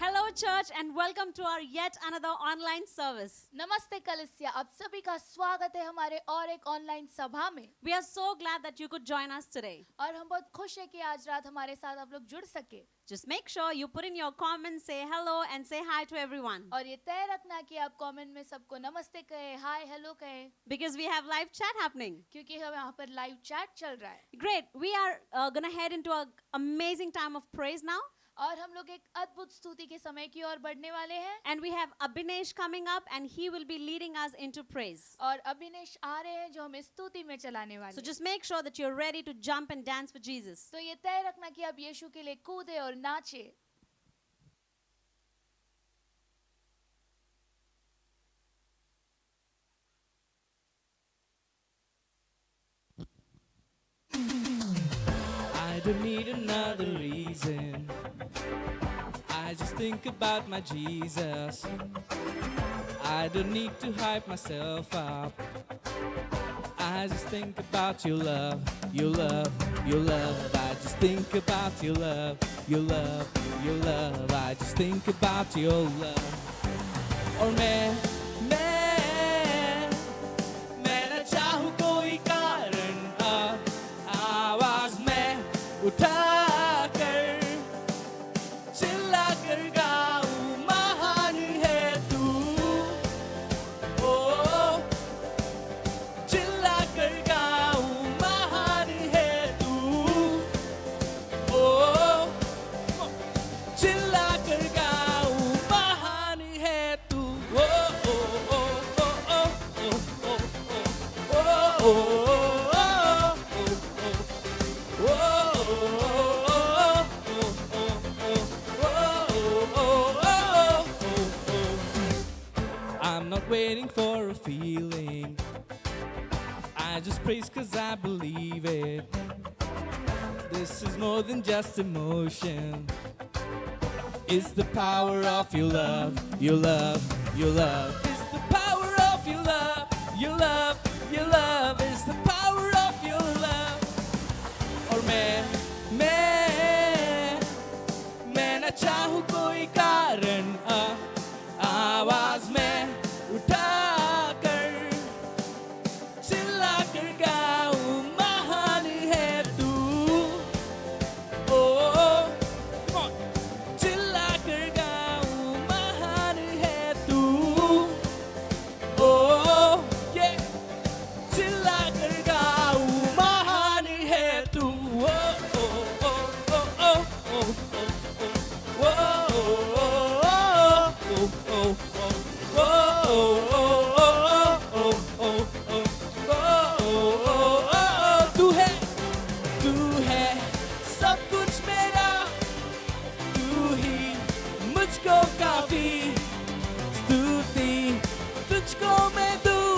Hello, church, and welcome to our yet another online service. नमस्ते कलिसिया, आप सभी का स्वागत है हमारे और एक ऑनलाइन सभा में। We are so glad that you could join us today. और हम बहुत खुश हैं कि आज रात हमारे साथ आप लोग जुड़ सके। Just make sure you put in your comments, say hello, and say hi to everyone. और ये तय रखना कि आप कमेंट में सबको नमस्ते कहें, हाय हेलो कहें, Because we have live chat happening. क्योंकि हम यहाँ पर लाइव चैट चल रहा है। Great. We are going to head into an amazing time of praise now. और हम लोग एक अद्भुत स्तुति के समय की ओर बढ़ने वाले हैं। And we have Abhinesh coming up, and he will be leading us into praise. और अभिनेश आ रहे हैं जो हमें स्तुति में चलाने वाले So हैं। just make sure that you're ready to jump and dance for Jesus. तो ये तय रखना कि आप यीशु के लिए कूदे और नाचे। I don't need another reason. I just think about my Jesus. I don't need to hype myself up. I just think about your love, your love, your love. I just think about your love, your love, your love. I just think about your love. और मैं न चाहूँ कोई कारण अब आवाज में उठाकर चिल्लाकर गाऊं महान है तू ओ चिल्लाकर गाऊं महान है तू ओ चिल्लाकर गाऊं महान है तू ओ ओ ओ ओ ओ ओ ओ I'm not waiting for a feeling. I just praise cause I believe it. This is more than just emotion. It's the power of your love, your love, your love. It's the power of your love, your love, your love. It's the power of your love. और मैं न चाहूँ कोई कारण आवाज में उठाकर चिल्लाकर गाऊं महान है तू ओ चिल्लाकर गाऊं महान है तू ओ ये चिल्लाकर गाऊं महान है तू ओ ओ ओ ओ ओ ओ तू है सब कुछ मेरा तू ही मुझको काफी स्तुति तुझको मैं दूं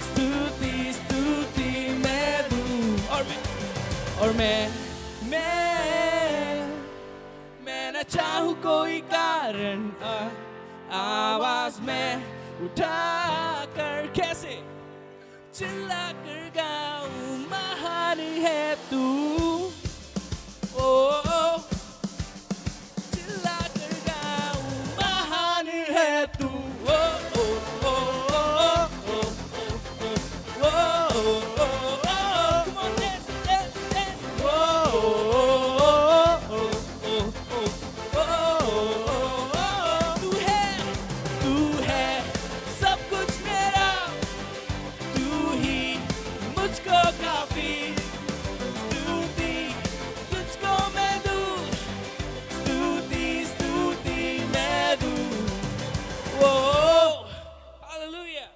स्तुति स्तुति मैं दूं और मैं न चाहूँ कोई कारण आवाज में उठाकर कैसे चिल्लाकर गाऊं महान है तू ओ चिल्लाकर गाऊं महान है तू ओ ओ ओ ओ ओ ओ come on dance dance dance तू है सब कुछ मेरा तू ही मुझको काफी स्तुति तुझको मैं दूं स्तुति स्तुति मैं दूं ओ hallelujah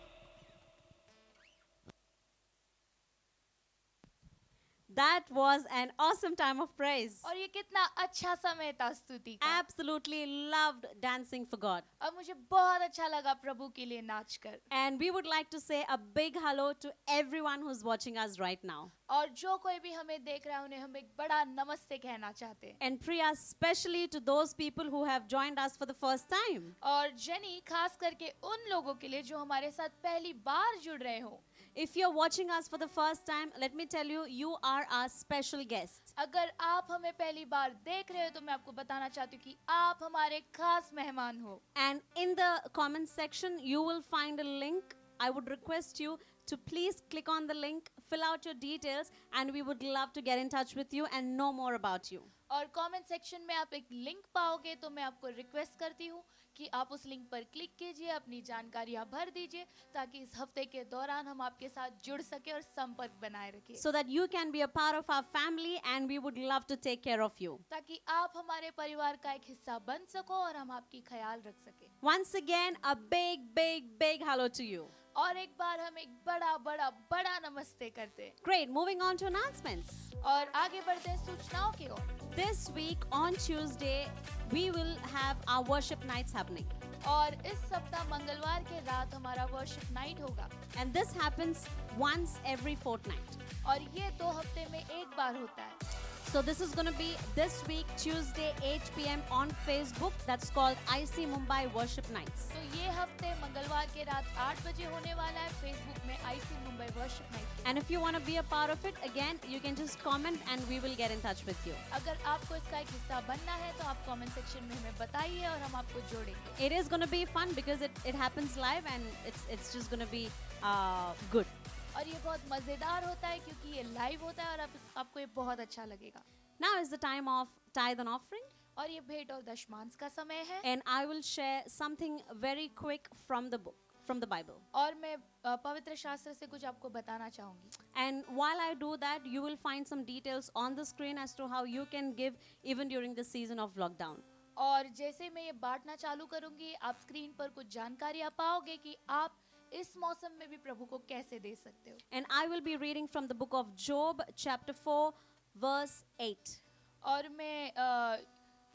That was an awesome time of praise. और ये कितना अच्छा समय था स्तुति का। Absolutely loved dancing for God. और मुझे बहुत अच्छा लगा प्रभु के लिए नाचकर। And we would like to say a big hello to everyone who's watching us right now. और जो कोई भी हमें देख रहा है उन्हें हम एक बड़ा नमस्ते कहना चाहते हैं। And Priya, especially to those people who have joined us for the first time. और जेनी खास करके उन लोगों के लिए जो हमारे साथ पहली बार जुड़ रहे हो। If you're watching us for the first time, let me tell you, you are our special guest. अगर आप हमें पहली बार देख रहे हो तो मैं आपको बताना चाहती हूँ कि आप हमारे खास मेहमान हो. And in the comment section, you will find a link. I would request you to please click on the link, fill out your details, and we would love to get in touch with you and know more about you. और comment section में आप एक link पाओगे तो मैं आपको request करती हूँ कि आप उस लिंक पर क्लिक कीजिए, अपनी जानकारियाँ भर दीजिए ताकि इस हफ्ते के दौरान हम आपके साथ जुड़ सके और संपर्क बनाए रखें, So that you can be a part of our family and we would love to take care of you. ताकि आप हमारे परिवार का एक हिस्सा बन सको और हम आपकी ख्याल रख सके. Once again, a big hello to you. और एक बार हम एक बड़ा नमस्ते करते हैं. Great, moving on to announcements. और आगे बढ़ते हैं सूचनाओं की ओर. This week on Tuesday, we will have our worship nights happening. और इस सप्ताह मंगलवार के रात हमारा वर्शिप नाइट होगा. And this happens once every fortnight. और ये 2 हफ्ते में एक बार होता है. So this is going to be this week, Tuesday, 8 p.m. on Facebook. That's called IC Mumbai Worship Nights. तो ये हफ्ते मंगलवार के रात 8 बजे होने वाला है फेसबुक में IC Mumbai worship night. And if you want to be a part of it, again, you can just comment and we will get in touch with you. अगर आपको इसका एक हिस्सा बनना है तो आप कमेंट सेक्शन में हमें बताइए और हम आपको जोड़ेंगे. It is going to be fun because it happens live and it's just going to be good. और ये बहुत मजेदार होता है क्योंकि ये लाइव होता है और आपको ये बहुत अच्छा लगेगा. Now is the time of tithe and offering. और ये भेंट और दशमांश का समय है. And I will share something very quick from the book, from the Bible. और मैं पवित्र शास्त्र से कुछ आपको बताना चाहूंगी. And while I do that, you will find some details on the screen as to how you can give even during the season of lockdown. और जैसे मैं ये बांटना चालू करूंगी आप स्क्रीन पर कुछ जानकारियां पाओगे कि आप इस मौसम में भी प्रभु को कैसे दे सकते हो. And I will be reading from the book of Job, chapter 4, verse 8. और मैं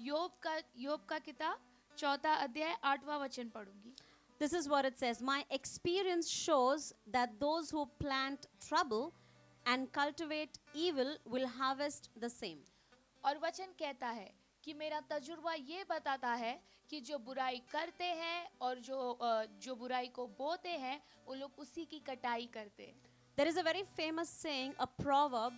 योग का किताब 4 अध्याय 8वां वचन पढ़ूंगी. This is what it says. My experience shows that those who plant trouble and cultivate evil will harvest the same. और वचन कहता है कि मेरा तजुर्बा ये बताता है कि जो बुराई करते हैं और जो बुराई को बोते हैं वो लोग उसी की कटाई करते हैं. There is a very famous saying, a proverb,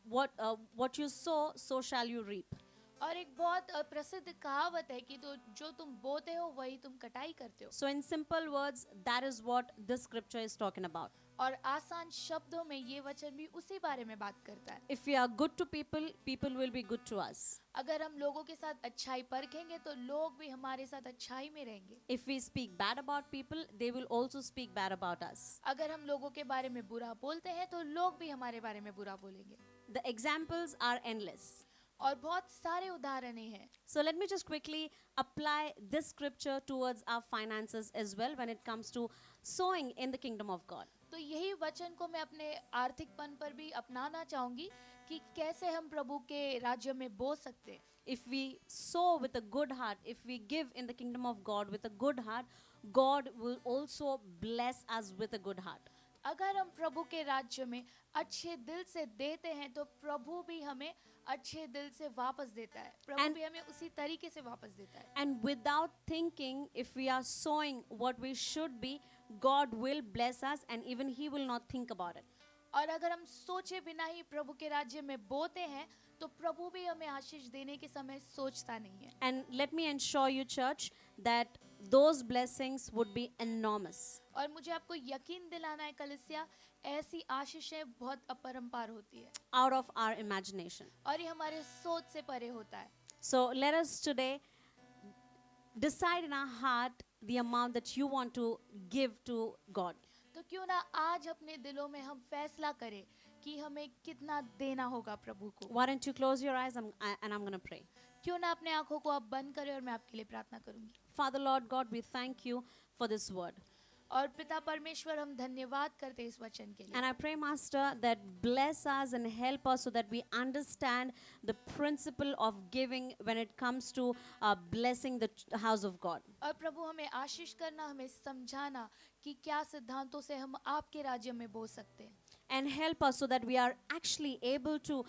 what you sow, so shall you reap. और एक बहुत प्रसिद्ध कहावत है कि तो जो तुम बोते हो वही तुम कटाई करते हो. So in simple words, that is what this scripture is talking about. और आसान शब्दों में ये वचन भी उसी बारे में बात करता है. If we are good to people, people will be good to us. अगर हम लोगों के साथ अच्छाई परखेंगे तो लोग भी हमारे साथ अच्छाई में रहेंगे. If we speak bad about people, they will also speak bad about us. अगर हम लोगों के बारे में बुरा बोलते हैं तो लोग भी हमारे बारे में बुरा बोलेंगे. The examples are endless. और बहुत सारे उदाहरण हैं. So let me just quickly apply this scripture towards our finances as well when it comes to sowing in the kingdom of God. तो यही वचन को मैं अपने आर्थिकपन पर भी अपनाना चाहूंगी कि कैसे हम प्रभु के राज्य में बो सकते हैं. If we sow with a good heart, if we give in the kingdom of God with a good heart, God will also bless us with a good heart. अगर हम प्रभु के राज्य में अच्छे दिल से देते हैं तो प्रभु भी हमें अच्छे दिल से वापस देता है. प्रभु भी हमें उसी तरीके से वापस देता है. And without thinking, if we are sowing what we should be, God will bless us and even He will not think about it. और अगर हम सोचे बिना ही प्रभु के राज्य में बोते हैं तो प्रभु भी हमें आशीष देने के समय सोचता नहीं है. And let me assure you, church, that those blessings would be enormous. और मुझे आपको यकीन दिलाना है कलीसिया, ऐसी आशीषें बहुत अपरंपार होती है. Out of our imagination. और ये हमारे सोच से परे होता है. So let us today decide in our heart the amount that you want to give to God. तो क्यों ना आज अपने दिलों में हम फैसला करें कि हमें कितना देना होगा प्रभु को. Why don't you close your eyes and I'm going to pray. क्यों ना अपने आंखों को आप बंद करें और मैं आपके लिए प्रार्थना करूंगी. Father Lord God, we thank you for this word. और पिता परमेश्वर हम धन्यवाद करते हैं इस वचन के लिए. And I pray, Master, that bless us and help us so that we understand the principle of giving when it comes to blessing the house of God. और प्रभु हमें आशीष करना, हमें समझाना कि क्या सिद्धांतों से हम आपके राज्य में बो सकते हैं. And help us so that we are actually able to,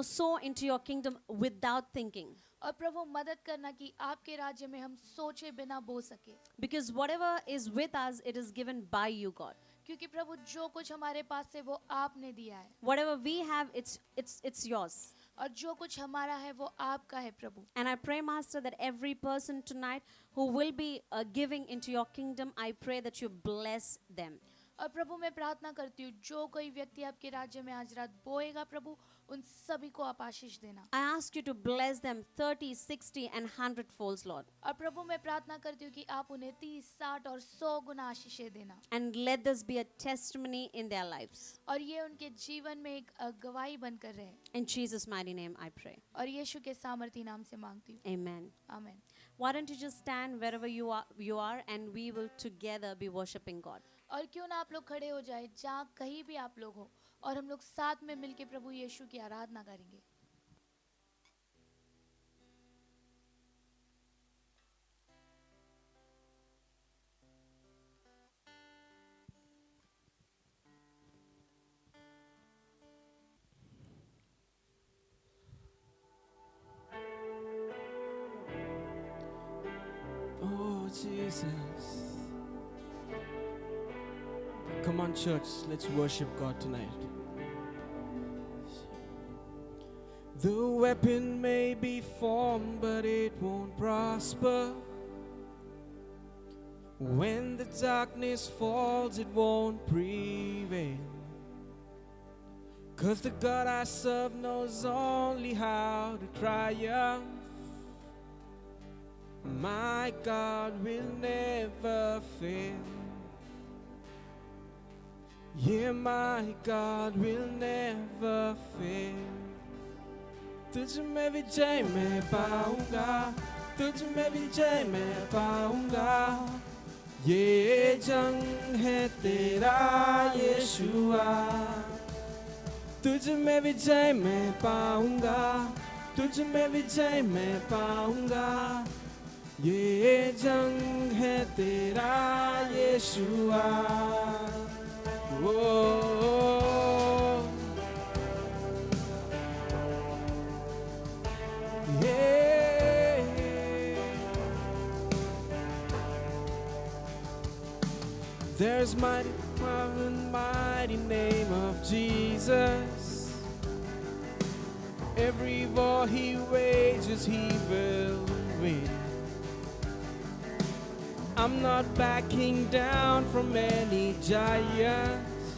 sow into your kingdom without thinking. और प्रभु मदद करना कि आपके राज्य में हम सोचे बिना बो सके. Because whatever is with us, it is given by you, God. क्योंकि प्रभु जो कुछ हमारे पास है वो आपने दिया है, Whatever we have, it's yours. और जो कुछ हमारा है वो आपका है प्रभु। And I pray, Master, that every person tonight who will be giving into your kingdom, I pray that you bless them. और प्रभु मैं प्रार्थना करती हूँ जो कोई व्यक्ति आपके राज्य में आज रात बोएगा प्रभु उन सभी को आप आशीष देना। I ask you to bless them 30, 60 and 100 folds, Lord. और प्रभु मैं प्रार्थना करती हूँ कि आप उन्हें 30, 60 और 100 गुना आशीषें देना, And let this be a testimony in their lives. और ये उनके जीवन में एक गवाही बनकर रहे। In Jesus' mighty name, I pray. और यीशु के सामर्थी नाम से मांगती हूँ, Amen. आमीन। Why don't you just stand wherever you are and we will together be worshiping God. और क्यों ना आप लोग खड़े हो जाए जहाँ कहीं भी आप लोग हो, और हम लोग साथ में मिलके प्रभु यीशु की आराधना करेंगे। Oh, Jesus. Come on, church, let's worship God tonight. The weapon may be formed, but it won't prosper. When the darkness falls, it won't prevail. 'Cause the God I serve knows only how to triumph. My God will never fail. Yeah, my God will never fail. तुझ में विजय मैं पाऊंगा, तुझ में विजय मैं पाऊंगा। ये जंग है तेरा यीशुआ। तुझ में विजय मैं पाऊंगा, तुझ में विजय मैं पाऊंगा। ये जंग है तेरा यीशुआ। There's mighty power in the mighty name of Jesus. Every war he wages, he will win. I'm not backing down from any giants,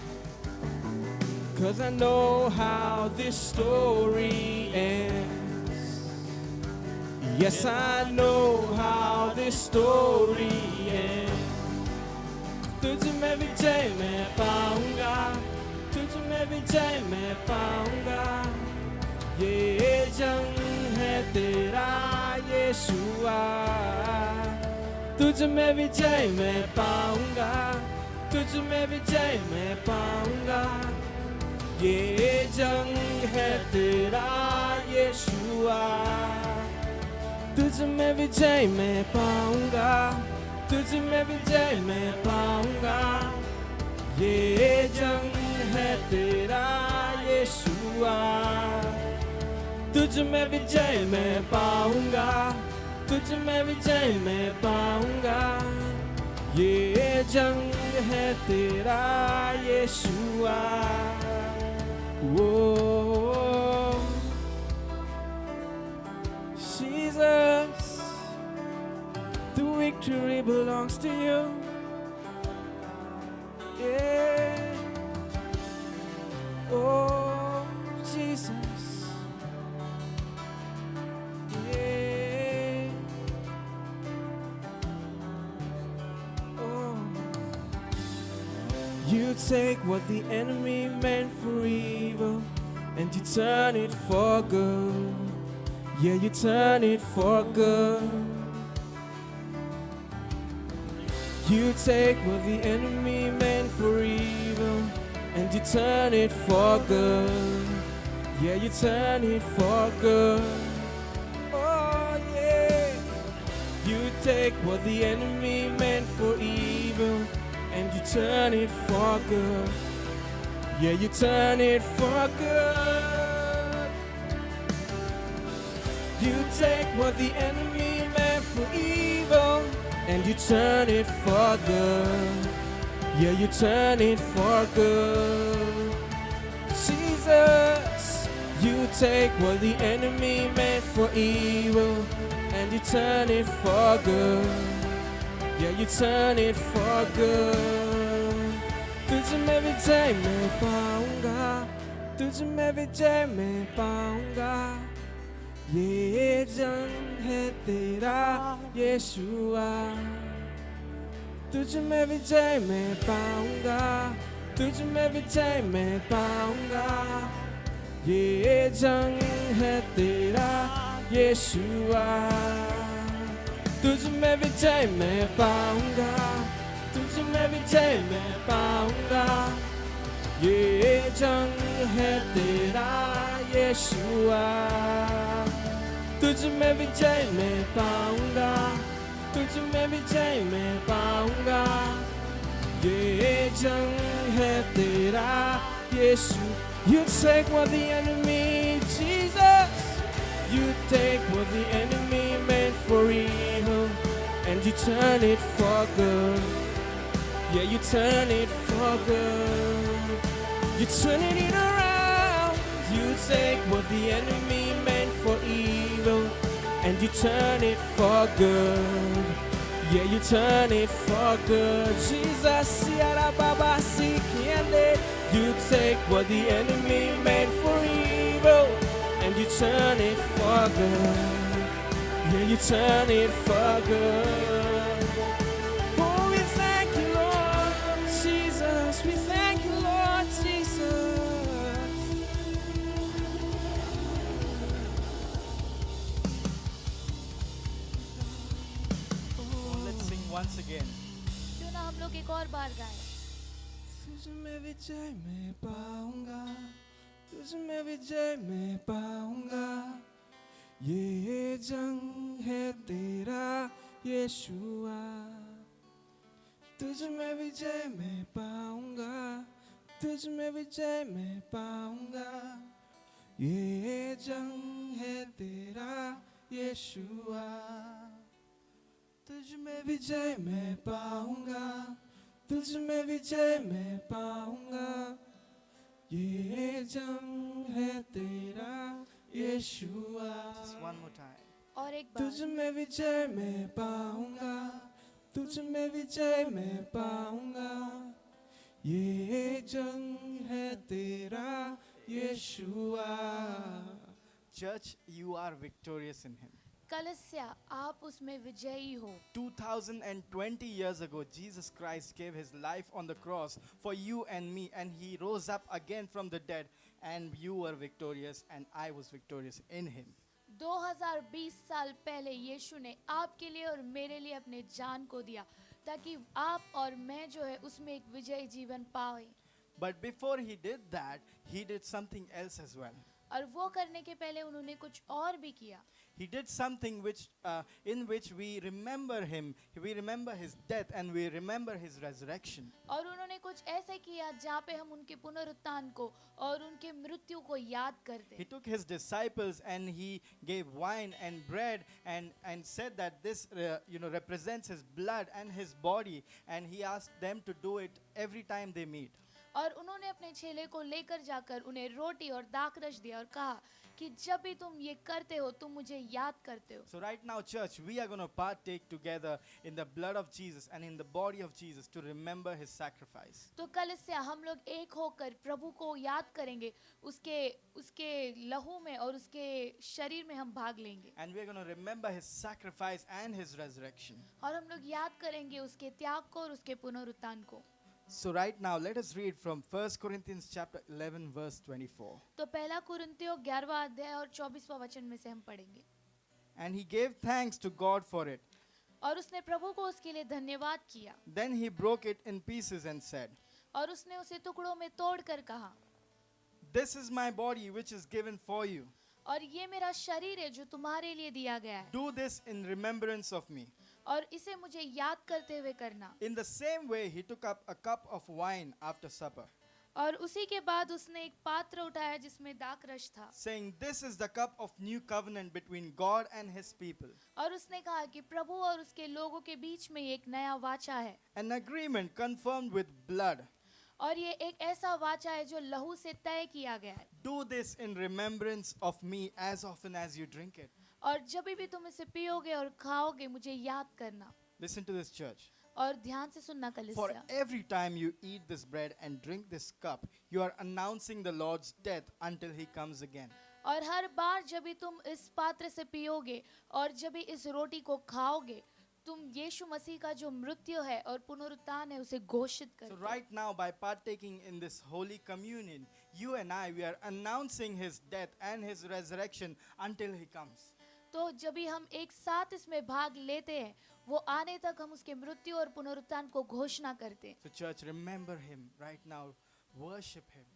'cause I know how this story ends. Yes, I know how this story ends. तुझ में विजय मैं पाऊंगा, तुझ में विजय मैं पाऊंगा। ये जंग है तेरा यीशुआ। तुझ में विजय मैं पाऊंगा, तुझ में विजय मैं पाऊंगा। ये जंग है तेरा यीशुआ। तुझ में विजय मैं पाऊंगा, तुझ में विजय मैं पाऊंगा। ये जंग है तेरा यीशुआ। तुझ में विजय मैं पाऊंगा, तुझ में विजय मैं पाऊंगा। ये जंग है तेरा यीशुआ। Oh, Jesus, the victory belongs to you. Yeah. Oh, Jesus. Yeah. Oh. You take what the enemy meant for evil and you turn it for good. Yeah, you turn it for good. You take what the enemy meant for evil and you turn it for good. Yeah, you turn it for good. Oh yeah. You take what the enemy meant for evil and you turn it for good. Yeah, you turn it for good. You take what the enemy meant for evil and you turn it for good. Yeah, you turn it for good. Jesus, you take what the enemy meant for evil and you turn it for good. Yeah, you turn it for good. तुझ में विजय मैं पाऊंगा, तुझ में विजय मैं पाऊंगा. ये जंग है तेरा यीशुआ. तुझ में विजय मैं पाऊंगा, तुझ में विजय मैं पाऊंगा. ये जंग है तेरा यीशुआ. तुझ में विजय मैं पाऊंगा, तुझ में विजय मैं पाऊंगा. ये जंग है तेरा यीशुआ. तुझ में विजय मैं पाऊंगा, तुझ में विजय मैं पाऊंगा. ये जंग है तेरा यीशु. You take what the enemy, Jesus. You take what the enemy meant for evil and you turn it for good. Yeah, you turn it for good. You're turning it around. You take what the enemy meant for evil and you turn it for good. Yeah, you turn it for good. Jesus, you take what the enemy meant for evil and you turn it for good. Yeah, you turn it for good. Oh, we thank you, Lord Jesus. We thank you, Lord Jesus. Let's sing once again. क्यों ना हम लोग एक और बार गाएं. तुझ में विजय मैं पाऊंगा, तुझ में विजय मैं पाऊंगा. ये जंग है तेरा यीशुआ. तुझ में विजय मैं पाऊंगा, तुझ में विजय मैं पाऊंगा. ये जंग है तेरा यीशुआ. तुझ में विजय मैं पाऊंगा, तुझ में विजय मैं पाऊंगा. ये जंग है तेरा यीशुआ. Just one more time. और एक तुझ बार. में विजय मैं पाऊंगा, तुझ में विजय मैं पाऊंगा. ये जंग है तेरा यीशुआ. Church, you are victorious in Him. कलस्या, आप उसमें विजयी हो. 2020 years ago, Jesus Christ gave His life on the cross for you and me, and He rose up again from the dead, and you were victorious, and I was victorious in Him. 2020 साल पहले यीशु ने आपके लिए और मेरे लिए अपने जान को दिया ताकि आप और मैं जो है उसमें एक विजयी जीवन पाए. But before He did that, He did something else as well. और वो करने के पहले उन्होंने कुछ और भी किया. He did something in which we remember Him, we remember His death, and we remember His resurrection. और उन्होंने कुछ ऐसे किया जहाँ पे हम उनके पुनरुत्थान को और उनके मृत्यु को याद करते. He took His disciples and He gave wine and bread and said that this represents His blood and His body, and He asked them to do it every time they meet. और उन्होंने अपने चेले को लेकर जाकर उन्हें रोटी और दाखरस दिया और कहा कि जब भी तुम ये करते हो तुम मुझे याद करते हो. So right now, church, we are going to partake together in the blood of Jesus and in the body of Jesus to remember His sacrifice. तो कलस्या हम लोग एक होकर प्रभु को याद करेंगे, उसके लहू में और उसके शरीर में हम भाग लेंगे. And we are going to remember His sacrifice and His resurrection. और हम लोग याद करेंगे उसके त्याग को और उसके पुनरुत्थान को. So right now, let us read from 1 Corinthians chapter 11 verse 24. तो पहला कुरिन्थियों 11वां अध्याय और 24वां वचन में से हम पढ़ेंगे. And he gave thanks to God for it. और उसने प्रभु को उसके लिए धन्यवाद किया. Then he broke it in pieces and said, और उसने उसे टुकड़ों में तोड़कर कहा, "This is my body which is given for you. और ये मेरा शरीर है जो तुम्हारे लिए दिया गया है, Do this in remembrance of me." और इसे मुझे याद करते हुए करना. In the same way, he took up a cup of wine after supper. और उसी के बाद उसने एक पात्र उठाया जिसमें दाखरस था saying, "This is the cup of new covenant between God and his people, और उसने कहा कि प्रभु और उसके लोगों के बीच में एक नया वाचा है an agreement confirmed with blood. और ये एक ऐसा वाचा है जो लहू से तय किया गया है Do this in remembrance of me as often as you drink it." और जब भी तुम इसे पियोगे और खाओगे मुझे याद करना Listen to this, church. और ध्यान से सुनना For कलीसिया every time you eat this bread and drink this cup, you are announcing the Lord's death until he comes again. और हर बार जब भी तुम इस पात्र से पियोगे और जब भी इस रोटी को खाओगे तुम यीशु मसीह का जो मृत्यु है और पुनरुत्थान है उसे घोषित So करते right now, by partaking in this holy communion, you and I, we are announcing his death and his resurrection until he comes. तो जब भी हम एक साथ इसमें भाग लेते हैं वो आने तक हम उसके मृत्यु और पुनरुत्थान को घोषणा करते हैं So church, remember him right now. Worship him.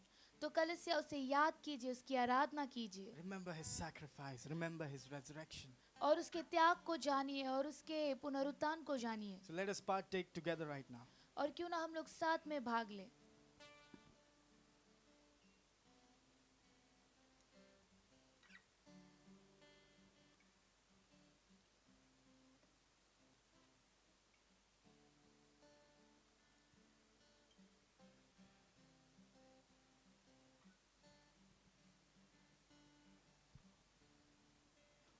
तो कलीसिया उसे याद कीजिए उसकी आराधना कीजिए Remember his sacrifice. Remember his resurrection. और उसके त्याग को जानिए और उसके पुनरुत्थान को जानिए So let us partake together right now. और क्यों ना हम लोग साथ में भाग लें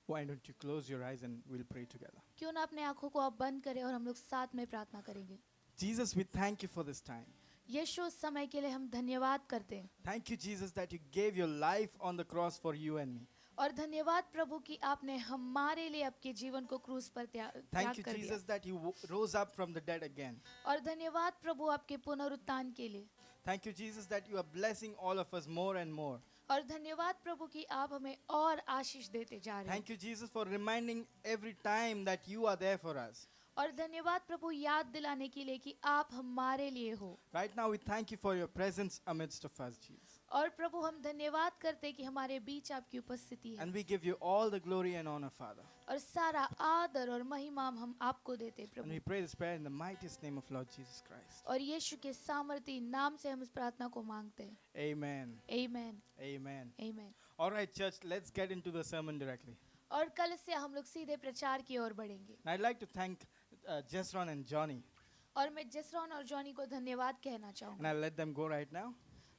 Why don't you close your eyes and we'll pray together. क्यों ना अपने आंखों को आप बंद करें और हम लोग साथ में प्रार्थना करेंगे Jesus, we thank you for this time. यीशु उस समय के लिए हम धन्यवाद करते हैं Thank you, Jesus, that you gave your life on the cross for you and me. और धन्यवाद प्रभु कि आपने हमारे लिए आपके जीवन को क्रूस पर त्याग Thank you, कर दिया Jesus, that you rose up from the dead again. और धन्यवाद प्रभु आपके पुनरुत्थान के लिए Thank you, Jesus, that you are blessing all of us more and more. और धन्यवाद प्रभु कि आप हमें और आशीष देते जा रहे हैं Thank you, Jesus, for reminding every time that you are there for us. और धन्यवाद प्रभु याद दिलाने के लिए कि आप हमारे लिए हो Right now, we thank you for your presence amidst of us, Jesus. और प्रभु हम धन्यवाद करते हैं कि हमारे बीच आपकी उपस्थिति है And we give you all the glory and honor, Father. और सारा आदर और महिमा हम आपको देते हैं And we Prabhu pray this prayer in the mightiest name of Lord Jesus Christ. और यीशु के सामर्थी नाम से हम इस प्रार्थना को मांगते हैं Amen. Amen Amen. Amen All right, church, let's get into the sermon directly. और कल से हम लोग सीधे प्रचार की ओर बढ़ेंगे And I'd like to thank Jesron and Johnny. और मैं जसरॉन और जॉनी को धन्यवाद कहना And चाहूंगा I'll let them go right now.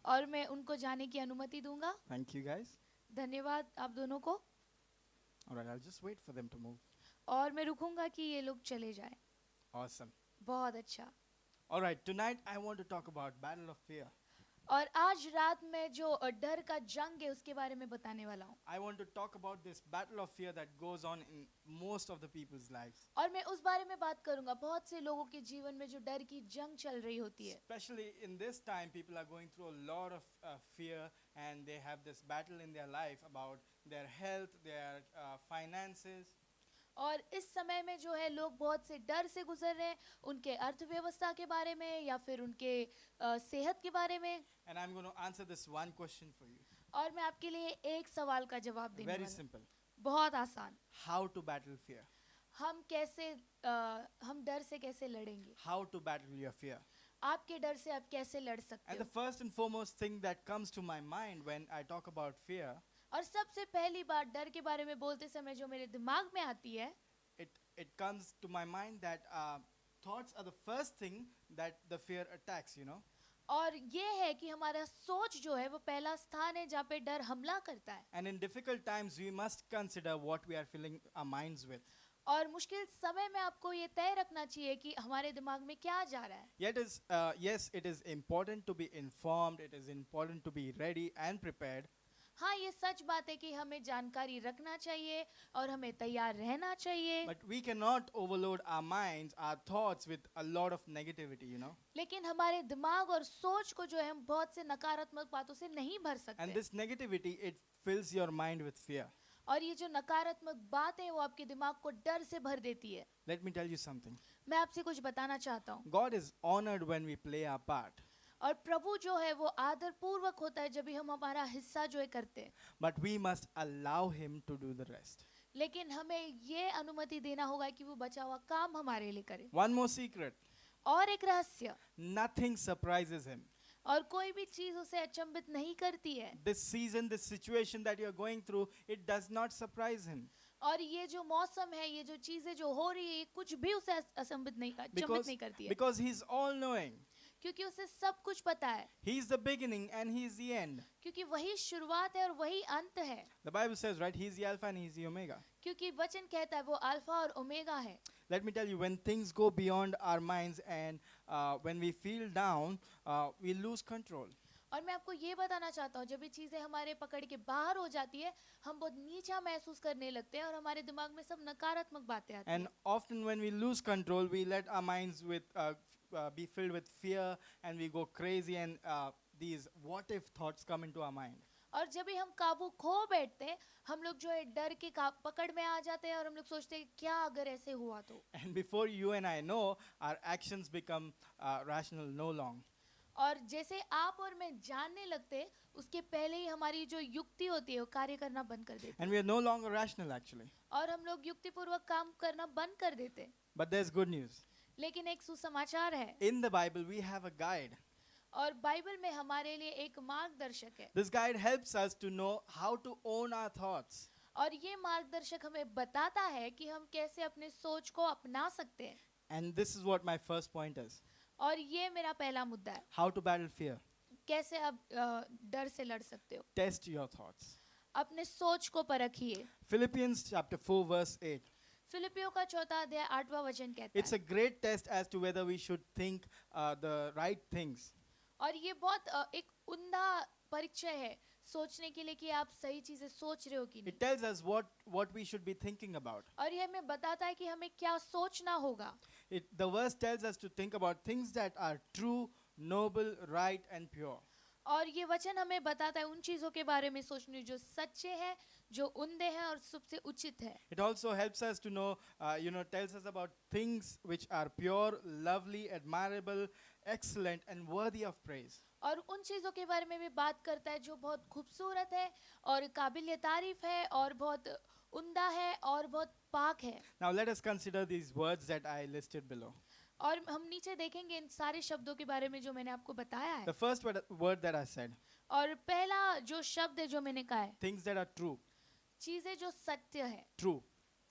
और मैं उनको जाने की अनुमति दूंगा Thank you, guys. धन्यवाद आप दोनों को All right, I'll just wait for them to move. और मैं रुकूंगा कि ये लोग चले जाएं Awesome. बहुत अच्छा All right, tonight I want to talk about battle of fear. और आज रात में जो डर का जंग है उसके बारे में बताने वाला हूँ I want to talk about this battle of fear that goes on in most of the people's lives. और मैं उस बारे में बात करूंगा बहुत से लोगों के जीवन में जो डर की जंग चल रही होती है Especially in this time, people are going through a lot of fear and they have this battle in their life about their health, their finances. और इस समय में जो है लोग बहुत से डर से गुजर रहे हैं उनके अर्थव्यवस्था के बारे में या फिर उनके सेहत के बारे में And I'm going to answer this one question for you. और मैं आपके लिए एक सवाल का जवाब देने Very वाला हूँ simple. बहुत आसान How to battle fear? हम कैसे हम डर से कैसे लड़ेंगे How to battle your fear? आपके डर से आप कैसे लड़ सकते And the हो first and foremost thing that comes to my mind when I talk about fear, और सबसे पहली बात डर के बारे में बोलते समय जो मेरे दिमाग में आती है it comes to my mind that thoughts are the first thing that the fear attacks, you know. और ये है कि हमारा सोच जो है वो पहला स्थान है जहाँ पे डर हमला करता है And in difficult times, we must consider what we are filling our minds with. और मुश्किल समय में आपको ये तय रखना चाहिए कि हमारे दिमाग में क्या जा रहा है Yes, it is important to be informed, it is important to be ready and prepared. हाँ ये सच बात है कि हमें जानकारी रखना चाहिए और हमें तैयार रहना चाहिए But we cannot overload our minds, our thoughts with a lot of negativity, you know. लेकिन हमारे दिमाग और सोच को जो है हम बहुत से नकारात्मक बातों से नहीं भर And सकते this negativity, it fills your mind with fear. और ये जो नकारात्मक बात है वो आपके दिमाग को डर से भर देती है Let me tell you something. मैं आपसे कुछ बताना चाहता हूँ God is honored when we play our part. और प्रभु जो है वो आदर पूर्वक होता है जब भी हम हमारा हिस्सा जो है करते हैं But we must allow him to do the rest. लेकिन हमें ये अनुमति देना होगा कि वो बचा हुआ काम हमारे लिए करे One more secret. और एक रहस्य Nothing surprises him. और कोई भी चीज उसे अचंभित नहीं करती है। This season, this situation that you're going through, it does not surprise him. और ये जो मौसम है, ये जो चीजें जो हो रही है, ये कुछ भी उसे अचंभित अचंभित Because, नहीं करती है, because he's all knowing. क्योंकि उसे सब कुछ पता है, He's the beginning and he's the end. क्योंकि वही शुरुआत है और वही अंत है। The Bible says, right? He's the Alpha and he's the Omega. क्योंकि वचन कहता है वो अल्फा और ओमेगा है। Let me tell you, when things go beyond our minds and when we feel down, we lose control. और मैं आपको ये बताना चाहता हूँ, जब ये चीजें हमारे पकड़ के बाहर हो जाती है, हम बहुत नीचा महसूस करने लगते हैं और हमारे दिमाग में सब नकारात्मक बातें आती And हैं। often when we lose control, we let our minds be filled with fear and we go crazy and these what if thoughts come into our mind. और जब भी हम काबू खो बैठते हैं, हम लोग जो है डर के पकड़ में आ जाते हैं और हम लोग सोचते हैं क्या अगर ऐसे हुआ तो। And before you and I know, our actions become rational no long. और जैसे आप और मैं जानने लगते हैं, उसके पहले ही हमारी जो युक्ति होती है वो कार्य करना बंद कर देती है And we are no longer rational actually. और हम लोग युक्तिपूर्वक काम करना बंद कर देते हैं। But there's good news. लेकिन एक सुसमाचार है, In the Bible, we have a guide. और बाइबल में हमारे लिए एक मार्गदर्शक है, This guide helps us to know how to own our thoughts. और ये मार्गदर्शक हमें बताता है कि हम कैसे अपने सोच को अपना सकते हैं। And this is what my first point is. और ये मेरा पहला मुद्दा है, How to battle fear. कैसे आप डर से लड़ सकते हो। Test your thoughts. अपने सोच को परखिए। Philippians chapter 4 verse 8. फिलिपियों का 4 अध्याय 8वां वचन कहता It's a है, great test as to whether we should think the right things. और ये बहुत एक उम्दा परीक्षा है सोचने के लिए कि आप सही चीजें सोच रहे हो कि नहीं। It tells us what we should be thinking about. और ये हमें बताता है कि हमें क्या सोचना होगा। The verse tells us to think about things that are true, noble, right, and pure. और ये वचन हमें बताता है उन चीजों के बारे में सोचने जो सच्चे हैं, जो उम्दे हैं और सबसे उचित है। It also helps us to know, tells us about things which are pure, lovely, admirable, excellent, and worthy of praise. और उन चीजों के बारे में भी बात करता है जो बहुत खूबसूरत है और काबिल तारीफ है और बहुत उम्दा है और बहुत पाक है। Now let us consider these words that I listed below. और हम नीचे देखेंगे इन सारे शब्दों के बारे में जो मैंने आपको बताया है। The first word that I said, और पहला जो शब्द है जो मैंने कहा है, things that are true. चीजें जो सत्य है। True.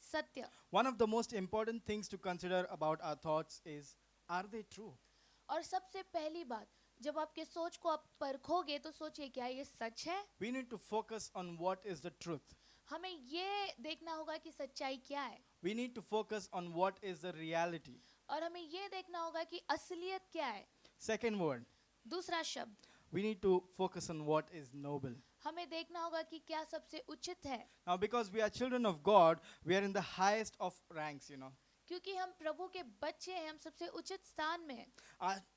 सत्य। One of the most important things to consider about our thoughts is, are they true? और सबसे पहली बात, जब आपके सोच को आप परखोगे तो सोचिए क्या ये सच है। We need to focus on what is the truth. हमें ये देखना होगा कि सच्चाई क्या है, We need to focus on what is the reality. और हमें ये देखना होगा कि असलियत क्या है। Second word, दूसरा शब्द, we need to focus on what is noble. हमें देखना होगा कि क्या सबसे उचित है। Now, because we are children of God, we are in the highest of ranks, क्योंकि हम प्रभु के बच्चे हैं, हम सबसे उचित स्थान में हैं।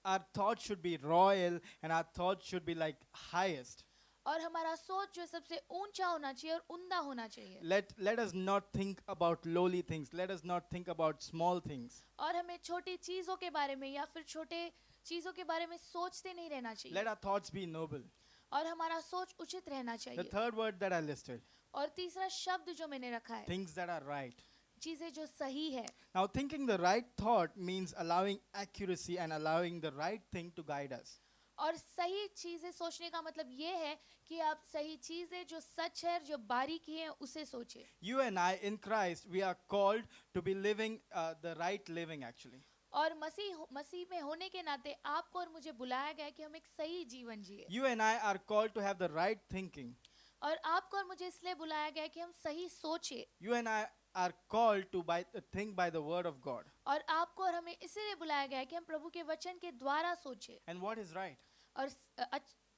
Our thoughts should be royal and our thoughts should be like highest. और हमारा सोच जो सबसे ऊंचा होना चाहिए और उम्दा होना चाहिए। Let us not think about lowly things. Let us not think about small things. और हमें छोटी चीजों के बारे में या फिर छोटे चीजों के बारे में सोचते नहीं रहना Let चाहिए, our thoughts be noble. और हमारा सोच उचित रहना The चाहिए। third word that I listed, और तीसरा शब्द जो मैंने रखा है, things that are right. चीजें जो सही है। Now, thinking the right thought means allowing accuracy and allowing the right thing to guide us. और सही चीजें सोचने का मतलब ये है कि आप सही चीजें जो सच है, जो बारीकी है, उसे सोचें। You and I in Christ, we are called to be living the right living actually. और मसीह में होने के नाते आपको और मुझे बुलाया गया है कि हम एक सही जीवन जिए। You and I are called to have the right thinking. और आपको और मुझे इसलिए बुलाया गया है कि हम सही सोचे। You and I are called to think by the word of God. और आपको और हमें इसीलिए बुलाया गया है कि हम प्रभु के वचन के द्वारा सोचे। And what is right? और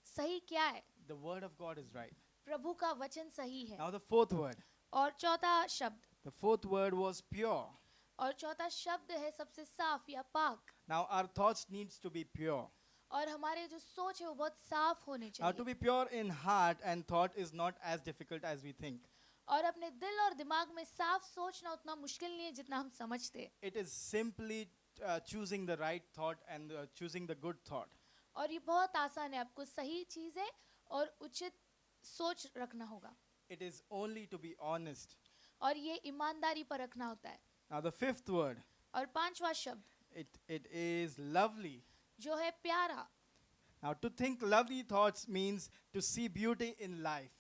सही क्या है? The word of God is right. प्रभु का वचन सही है। Now the fourth word. और चौथा शब्द, The fourth word was pure. और चौथा शब्द है सबसे साफ या पाक। Now our thoughts needs to be pure. और हमारे जो सोच है वो बहुत साफ होने Now to चाहिए। be pure in heart and thought is not as difficult as we think. और अपने दिल और दिमाग में साफ सोचना उतना मुश्किल नहीं है जितना हम समझते हैं। It is simply choosing the right thought and choosing the good thought. और ये बहुत आसान है, आपको सही चीजें और उचित सोच रखना होगा। It is only to be honest. और ये ईमानदारी पर रखना होता है। Now the fifth word, और पांचवा शब्द it is lovely. जो है प्यारा। Now, to think lovely thoughts means to see beauty in life.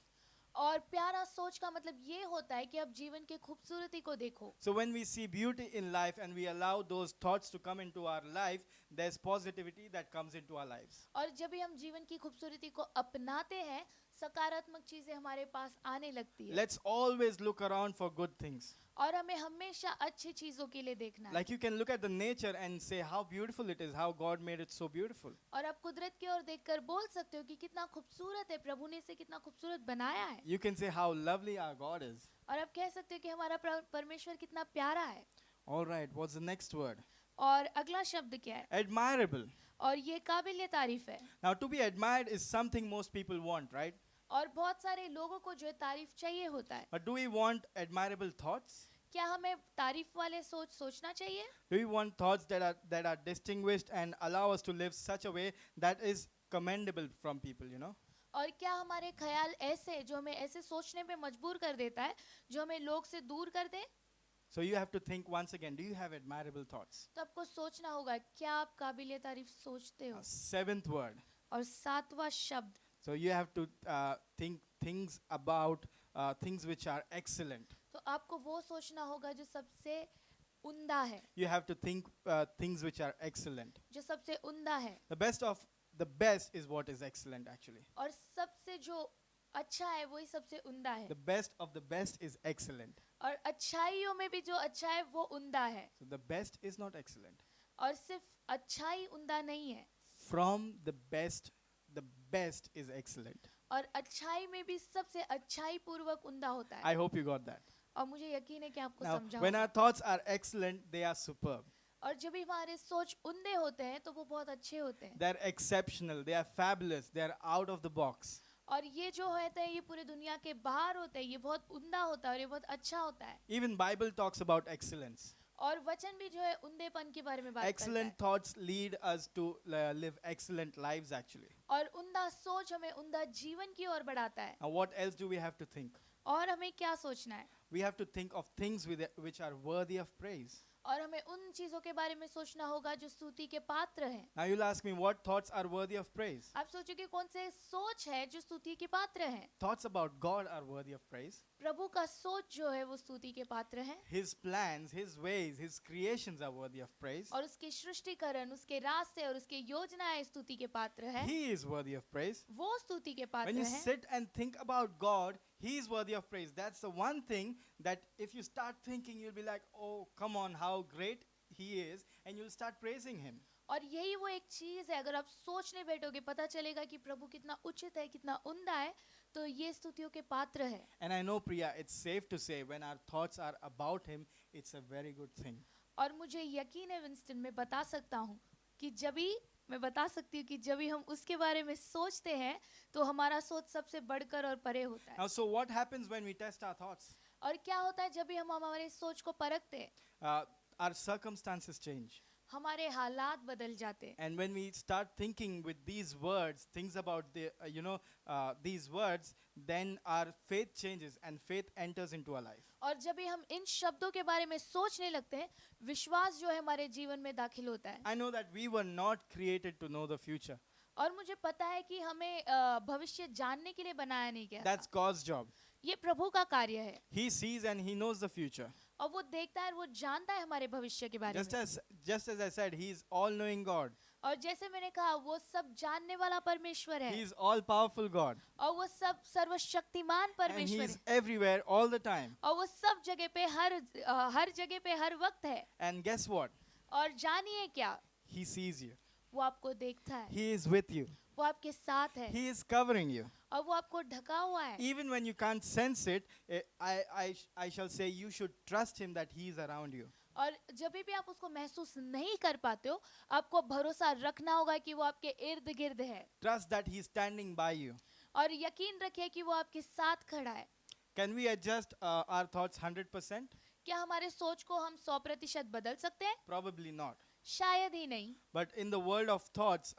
और प्यारा सोच का मतलब ये होता है कि आप जीवन के खूबसूरती को देखो. So, when we see beauty in life and we allow those thoughts to come into our life, there's positivity that comes into our lives. और जब भी हम जीवन की खूबसूरती को अपनाते हैं, सकारात्मक चीजें हमारे पास आने लगती है. Let's always look around for good things. और हमें हमेशा अच्छी चीजों के लिए देखना है. Like you can look at the nature and say how beautiful it is, how God made it so beautiful. और आप कुदरत की ओर देखकर बोल सकते हो कि कितना खूबसूरत है, प्रभु ने इसे कितना खूबसूरत बनाया है. You can say how lovely our God is. और आप कह सकते हो कि हमारा परमेश्वर कितना प्यारा है. All right, what's the next word? और अगला शब्द क्या है? Admirable. और ये काबिल तारीफ है. Now, to be admired is something most people want, right? और बहुत सारे लोगों को जो है तारीफ चाहिए होता है. But do we want admirable thoughts? क्या हमें तारीफ वाले सोचना चाहिए? Do we want thoughts that are distinguished and allow us to live such a way that is commendable from people, you know? और क्या हमारे ख्याल ऐसे जो हमें ऐसे सोचने पे मजबूर कर देता है, जो हमें लोग से दूर कर दे? So you have to think once again, do you have admirable thoughts? तो आपको सोचना होगा, क्या आप काबिल तारीफ सोचते हो? Seventh word. और सातवां शब्द, So you have to think things about things which are excellent. तो आपको वो सोचना होगा जो सबसे उम्दा है. You have to think things which are excellent. जो सबसे उम्दा है. The best is what is excellent actually. और सबसे जो अच्छा है वही सबसे उम्दा है. The best of the best is excellent. और अच्छाइयों में भी जो अच्छा है वो उम्दा है. So the best is not excellent. और सिर्फ अच्छाई उम्दा नहीं है. From the best is excellent. और अच्छाई में भी सबसे अच्छाई पूर्वक उम्दा होता है. I hope you got that. और मुझे यकीन है कि आपको Now, समझा when होगा. our thoughts are excellent, they are superb. और जब भी हमारे सोच उम्दे होते हैं तो वो बहुत अच्छे होते हैं. They're exceptional. They are fabulous. They are out of the box. और ये जो होता है ये पूरे दुनिया के बाहर होता है, ये बहुत उम्दा होता है और ये बहुत अच्छा होता है. Even Bible talks about excellence. और वचन भी जो है उम्देपन के बारे में बात करता Excellent है. thoughts lead us to live excellent lives actually. और उम्दा सोच हमें उम्दा जीवन की ओर बढ़ाता है. Now what else do we have to think? और हमें क्या सोचना है? We have to think of things which are worthy of praise. और हमें उन चीजों के बारे में सोचना होगा जो स्तुति के पात्र हैं. Now you'll ask me what thoughts are worthy of praise? आप सोचोगे कौन से सोच है जो स्तुति के पात्र हैं? Thoughts about God are worthy of praise. प्रभु का सोच जो है वो स्तुति के पात्र है. His plans, His ways, His creations are worthy of praise. और उसके सृष्टिकरण, उसके रास्ते और उसके योजनाएं स्तुति के पात्र है. He is worthy of praise. वो स्तुति के When पात्र you है. sit and think about God, He is worthy of praise. That's the one thing that if you start thinking, you'll be like, oh, come on, how great He is, and you'll start praising Him. और यही वो एक चीज है, अगर आप सोचने बैठोगे पता चलेगा कि प्रभु कितना उचित है, कितना उम्दा है, तो ये स्तुतियों के पात्र है. And I know, Priya, it's safe to say when our thoughts are about Him, it's a very good thing. और मुझे यकीन है विंस्टन, मैं बता सकता हूँ कि मैं बता सकती हूँ कि जब भी हम उसके बारे में सोचते हैं तो हमारा सोच सबसे बढ़कर और परे होता है. Now, so what happens when we test our thoughts? और क्या होता है जब भी हम हमारे सोच को परखते हैं? Our circumstances change. हमारे हालात बदल जाते हैं. And when we start thinking with these words, things about these words, then our faith changes and faith enters into our life. और जब भी हम इन शब्दों के बारे में सोचने लगते हैं, विश्वास जो है हमारे जीवन में दाखिल होता है. I know that we were not created to know the future. और मुझे पता है कि हमें भविष्य जानने के लिए बनाया नहीं गया. That's God's job. ये प्रभु का कार्य है. He sees and He knows the future. और वो देखता है और वो जानता है हमारे भविष्य के बारे में. Just as I said, He is all-knowing God. और जैसे मैंने कहा वो सब जानने वाला परमेश्वर He है. is all-powerful God. और वो सब सर्वशक्तिमान And He परमेश्वर is है. everywhere all the time. और वो सब जगह पे हर जगह पे हर वक्त है. And guess what? और जानिए क्या, He sees you. वो आपको देखता है. He is with you. वो आपके साथ है. He is covering you. और वो आपको ढका हुआ है. Even when you can't sense it, I shall say you should trust Him that He is around you. और जब भी आप उसको महसूस नहीं कर पाते हो, आपको भरोसा रखना होगा कि वो आपके इर्द गिर्द है. Trust that He is standing by you. और यकीन रखिए कि वो आपके साथ खड़ा है. Can we adjust our thoughts 100%? क्या हमारे सोच को हम 100% बदल सकते हैं? Probably not. शायद ही नहीं. But in the world of thoughts,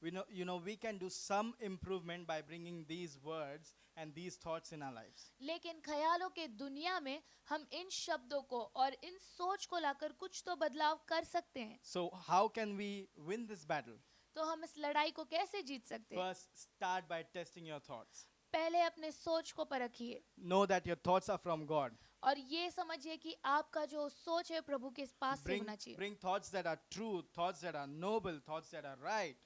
we can do some improvement by bringing these words and these thoughts in our lives. लेकिन ख्यालों के दुनिया में हम इन शब्दों को और इन सोच को लाकर कुछ तो बदलाव कर सकते हैं. So how can we win this battle? तो हम इस लड़ाई को कैसे जीत सकते हैं? First, start by testing your thoughts. पहले अपने सोच को परखिए Know that your thoughts are from God. और ये समझिए कि आपका जो सोच है प्रभु के पास से Bring, होना चाहिए bring thoughts that are true, thoughts that are noble, thoughts that are right,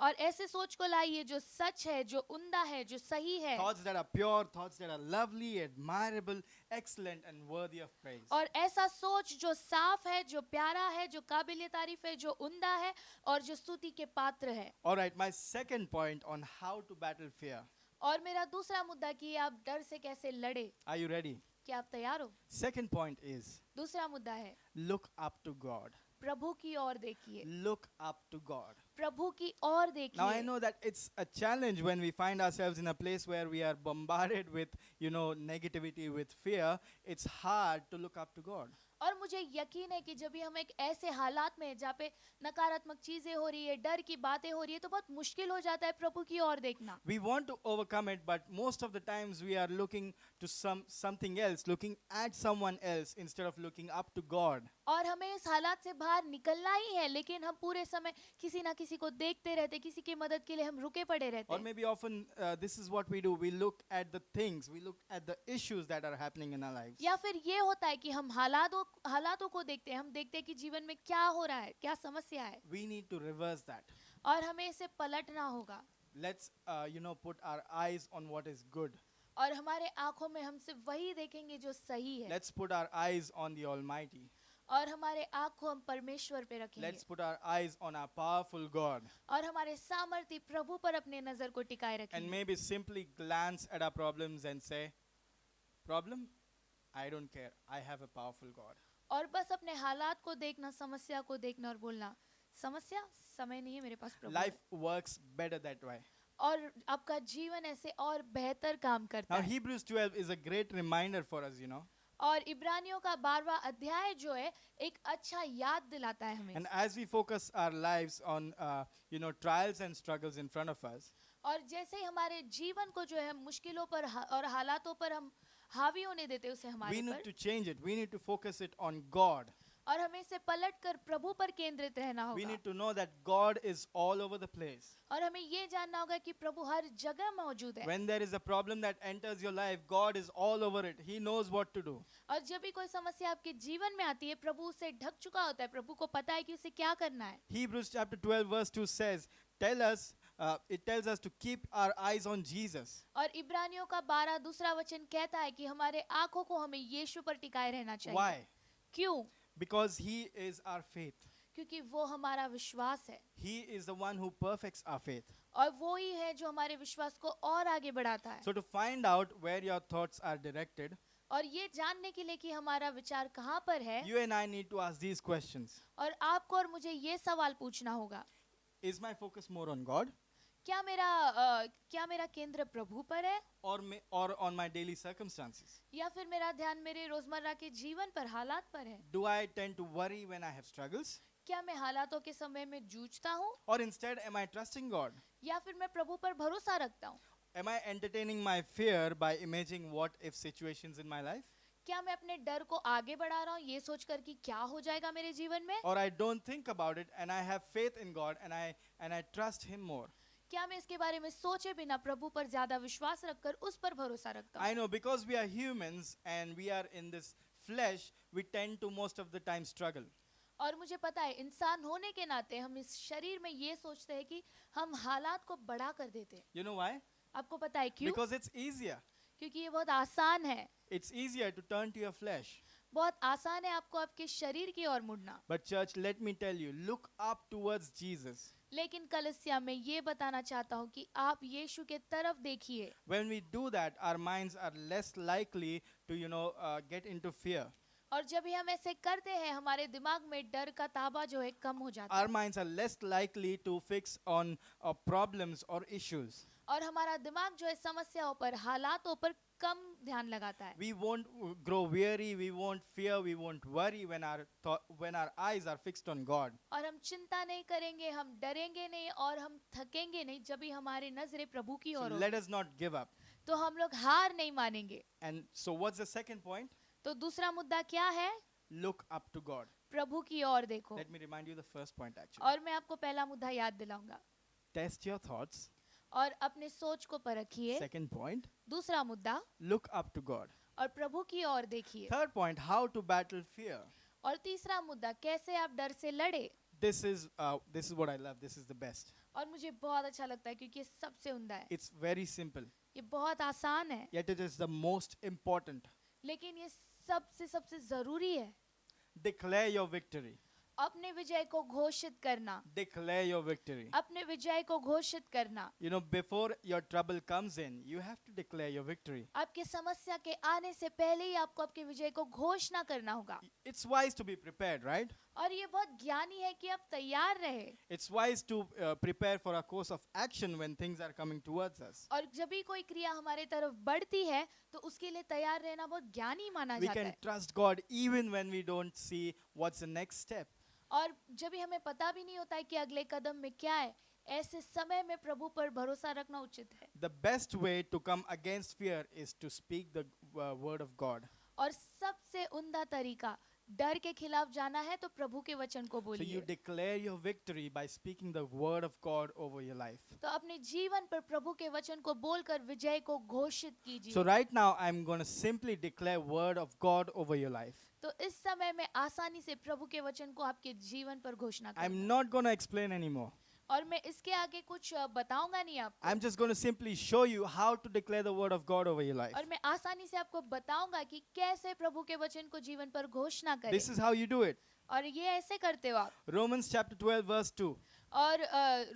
और ऐसे सोच को लाइए जो सच है, जो उम्दा है, जो सही है thoughts that are pure, thoughts that are lovely, admirable, excellent, and worthy of praise. और ऐसा सोच जो साफ है, जो प्यारा है, जो काबिल तारीफ है, जो उम्दा है और जो स्तुति के पात्र है। All right, my second point on how to battle fear. और मेरा दूसरा मुद्दा कि आप डर से कैसे लड़े। Are you ready? क्या आप तैयार हो? Second point is दूसरा मुद्दा है look up to God. प्रभु की ओर देखिए, Look up to God. प्रभु की ओर Now I देखिए। know that it's a challenge when we find ourselves in a place where we are bombarded with, negativity, with fear. It's hard to look up to God. और मुझे यकीन है कि जब भी हम एक ऐसे हालात में हैं जहाँ पे नकारात्मक चीजें हो रही है, डर की बातें हो रही है, तो बहुत मुश्किल हो जाता है प्रभु की ओर देखना। We want to overcome it, but most of the times we are looking to something else, looking at someone else instead of looking up to God. और हमें इस हालात से बाहर निकलना ही है, लेकिन हम पूरे समय किसी ना किसी को देखते रहते, किसी की मदद के लिए हम रुके पड़े रहते Or हैं। maybe often this is what we do. We look at the things, we look at the issues that are happening in our lives. या फिर ये होता है कि हम हालातों को देखते हैं, हम देखते हैं कि जीवन में क्या हो रहा है, क्या समस्या है, We need to reverse that. और हमें इसे पलटना होगा Let's, put our eyes on what is good. और हमारे आंखों में हम सिर्फ वही देखेंगे जो सही है Let's put our eyes on the Almighty. और हमारे आँख को हम परमेश्वर पे रखेंगे Let's put our eyes on our powerful God. और हमारे सामर्थ्य प्रभु पर अपने नजर को टिकाए And रखेंगे maybe simply glance at our problems and say, Problem? I don't care. I have a powerful God. और बस अपने हालात को देखना, समस्या को देखना और बोलना, समस्या समय नहीं है मेरे पास प्रभु है। Life works better that way. और आपका जीवन ऐसे और बेहतर काम करता Now, है। Hebrews 12 is a great reminder for us. और इब्रानियों का 12वां अध्याय जो है एक अच्छा याद दिलाता है हमें। And as we focus our lives on, trials and struggles in front of us, और जैसे ही हमारे जीवन को जो है मुश्किलों पर और हालातों पर हम हावी होने देते उसे we हमारे need पर, to change it. We need to focus it on God. और हमें इसे पलट कर प्रभु पर केंद्रित रहना We होगा। need to know that God is all over the place. और हमें ये जानना होगा कि प्रभु हर जगह मौजूद है। When there is a problem that enters your life, God is all over it. He knows what to do. और जब भी कोई समस्या आपके जीवन में आती है, प्रभु उसे ढक चुका होता है, प्रभु को पता है कि उसे क्या करना है। Hebrews chapter 12 verse 2 says, it tells us to keep our eyes on Jesus. और इब्रानियों का 12 दूसरा वचन कहता है कि हमारे आंखों को हमें यीशु पर टिकाए रहना चाहिए। Why? क्यों? Because He is our faith. क्योंकि वो हमारा विश्वास है He is the one who perfects our faith. और वो ही है जो हमारे विश्वास को और आगे बढ़ाता है। So to find out where your thoughts are directed, और ये जानने के लिए कि हमारा विचार कहाँ पर है, you and I need to ask these questions. और आपको और मुझे ये सवाल पूछना होगा, Is my focus more on God क्या मेरा केंद्र प्रभु पर है or on my daily circumstances? या फिर मेरा ध्यान मेरे रोजमर्रा के जीवन पर, हालात पर है? Do I tend to worry when I have struggles? क्या मैं हालातों के समय में जूझता हूँ Or instead, am I trusting God? या फिर मैं प्रभु पर भरोसा रखता हूँ? Am I entertaining my fear by imagining what if situations in my life? क्या मैं अपने डर को आगे बढ़ा रहा हूँ ये सोचकर कि क्या हो जाएगा मेरे जीवन में? Or I don't think about it and I have faith in God and I trust Him more? क्या मैं इसके बारे में सोचे बिना प्रभु पर ज्यादा विश्वास रखकर उस पर भरोसा रखता हूँ? I know because we are humans and we are in this flesh, we tend to most of the time struggle. और मुझे पता है इंसान होने के नाते हम इस शरीर में ये सोचते हैं कि हम हालात को बढ़ा कर देते हैं। You know why? आपको पता है क्यों? Because it's easier. क्योंकि ये बहुत आसान है। It's easier to turn to your flesh. बहुत आसान है आपको आपके शरीर की ओर मुड़ना। But church, let me tell you, look up towards Jesus. लेकिन कलीसिया में ये बताना चाहता हूँ कि आप यीशु के तरफ देखिए। When we do that, our minds are less likely to, get into fear. और जब भी हम ऐसे करते हैं हमारे दिमाग में डर का ताबा जो है कम हो जाता है। Our minds are less likely to fix on problems or issues. और हमारा दिमाग जो है समस्याओं पर, हालातों पर कम ध्यान लगाता है। We won't grow weary, we won't fear, we won't worry when our eyes are fixed on God. और हम चिंता नहीं करेंगे, हम डरेंगे नहीं और हम थकेंगे नहीं जब भी हमारी नजरें प्रभु की So ओर let होगी। us not give up. तो हम लोग हार नहीं मानेंगे। And so what's the second point? तो दूसरा मुद्दा क्या है? Look up to God. प्रभु की ओर देखो। Let me remind you the first point actually. और मैं आपको पहला मुद्दा याद दिलाऊंगा। test your thoughts. और अपने सोच को परखिए। Second point, दूसरा मुद्दा, look up to God. और प्रभु की ओर देखिए। Third point, how to battle fear. और तीसरा मुद्दा, कैसे आप डर से लड़े। This is what I love. This is the best. और मुझे बहुत अच्छा लगता है क्योंकि ये सबसे उम्दा है। It's very simple, ये बहुत आसान है, yet it is the most important. लेकिन ये सबसे सबसे जरूरी है। Declare your victory. अपने विजय को घोषित करना। Declare your victory. अपने विजय को घोषित करना। You know, before your trouble comes in, you have to declare your victory. आपके समस्या के आने से पहले ही आपको आपके विजय को घोषणा करना होगा। It's wise to be prepared, right? और ये बहुत ज्ञानी है कि आप तैयार रहे। It's wise to prepare for a course of action when things are coming towards us. और जब भी कोई क्रिया हमारे तरफ बढ़ती है तो उसके लिए तैयार रहना बहुत ज्ञानी माना We जाता can है। trust God even when we don't see what's the next step. और जब भी हमें पता भी नहीं होता है कि अगले कदम में क्या है, ऐसे समय में प्रभु पर भरोसा रखना उचित है। The best way to come against fear is to speak the word of God. और सबसे उम्दा तरीका डर के खिलाफ जाना है तो प्रभु के वचन को So you बोलिए। declare your victory by speaking the word of God over your life. तो अपने जीवन पर प्रभु के वचन को बोलकर विजय को घोषित कीजिए। So right now I'm going to simply declare word of God over your life. तो इस समय में आसानी से प्रभु के वचन को आपके जीवन पर घोषणा I'm करूंगा। not going to explain anymore. और मैं इसके आगे कुछ बताऊंगा नहीं आपको। I'm just going to simply show you how to declare the word of God over your life. और मैं आसानी से आपको बताऊंगा कि कैसे प्रभु के वचन को जीवन पर घोषणा करें। This is how you do it. और ये ऐसे करते हो आप। Romans chapter 12 verse 2. और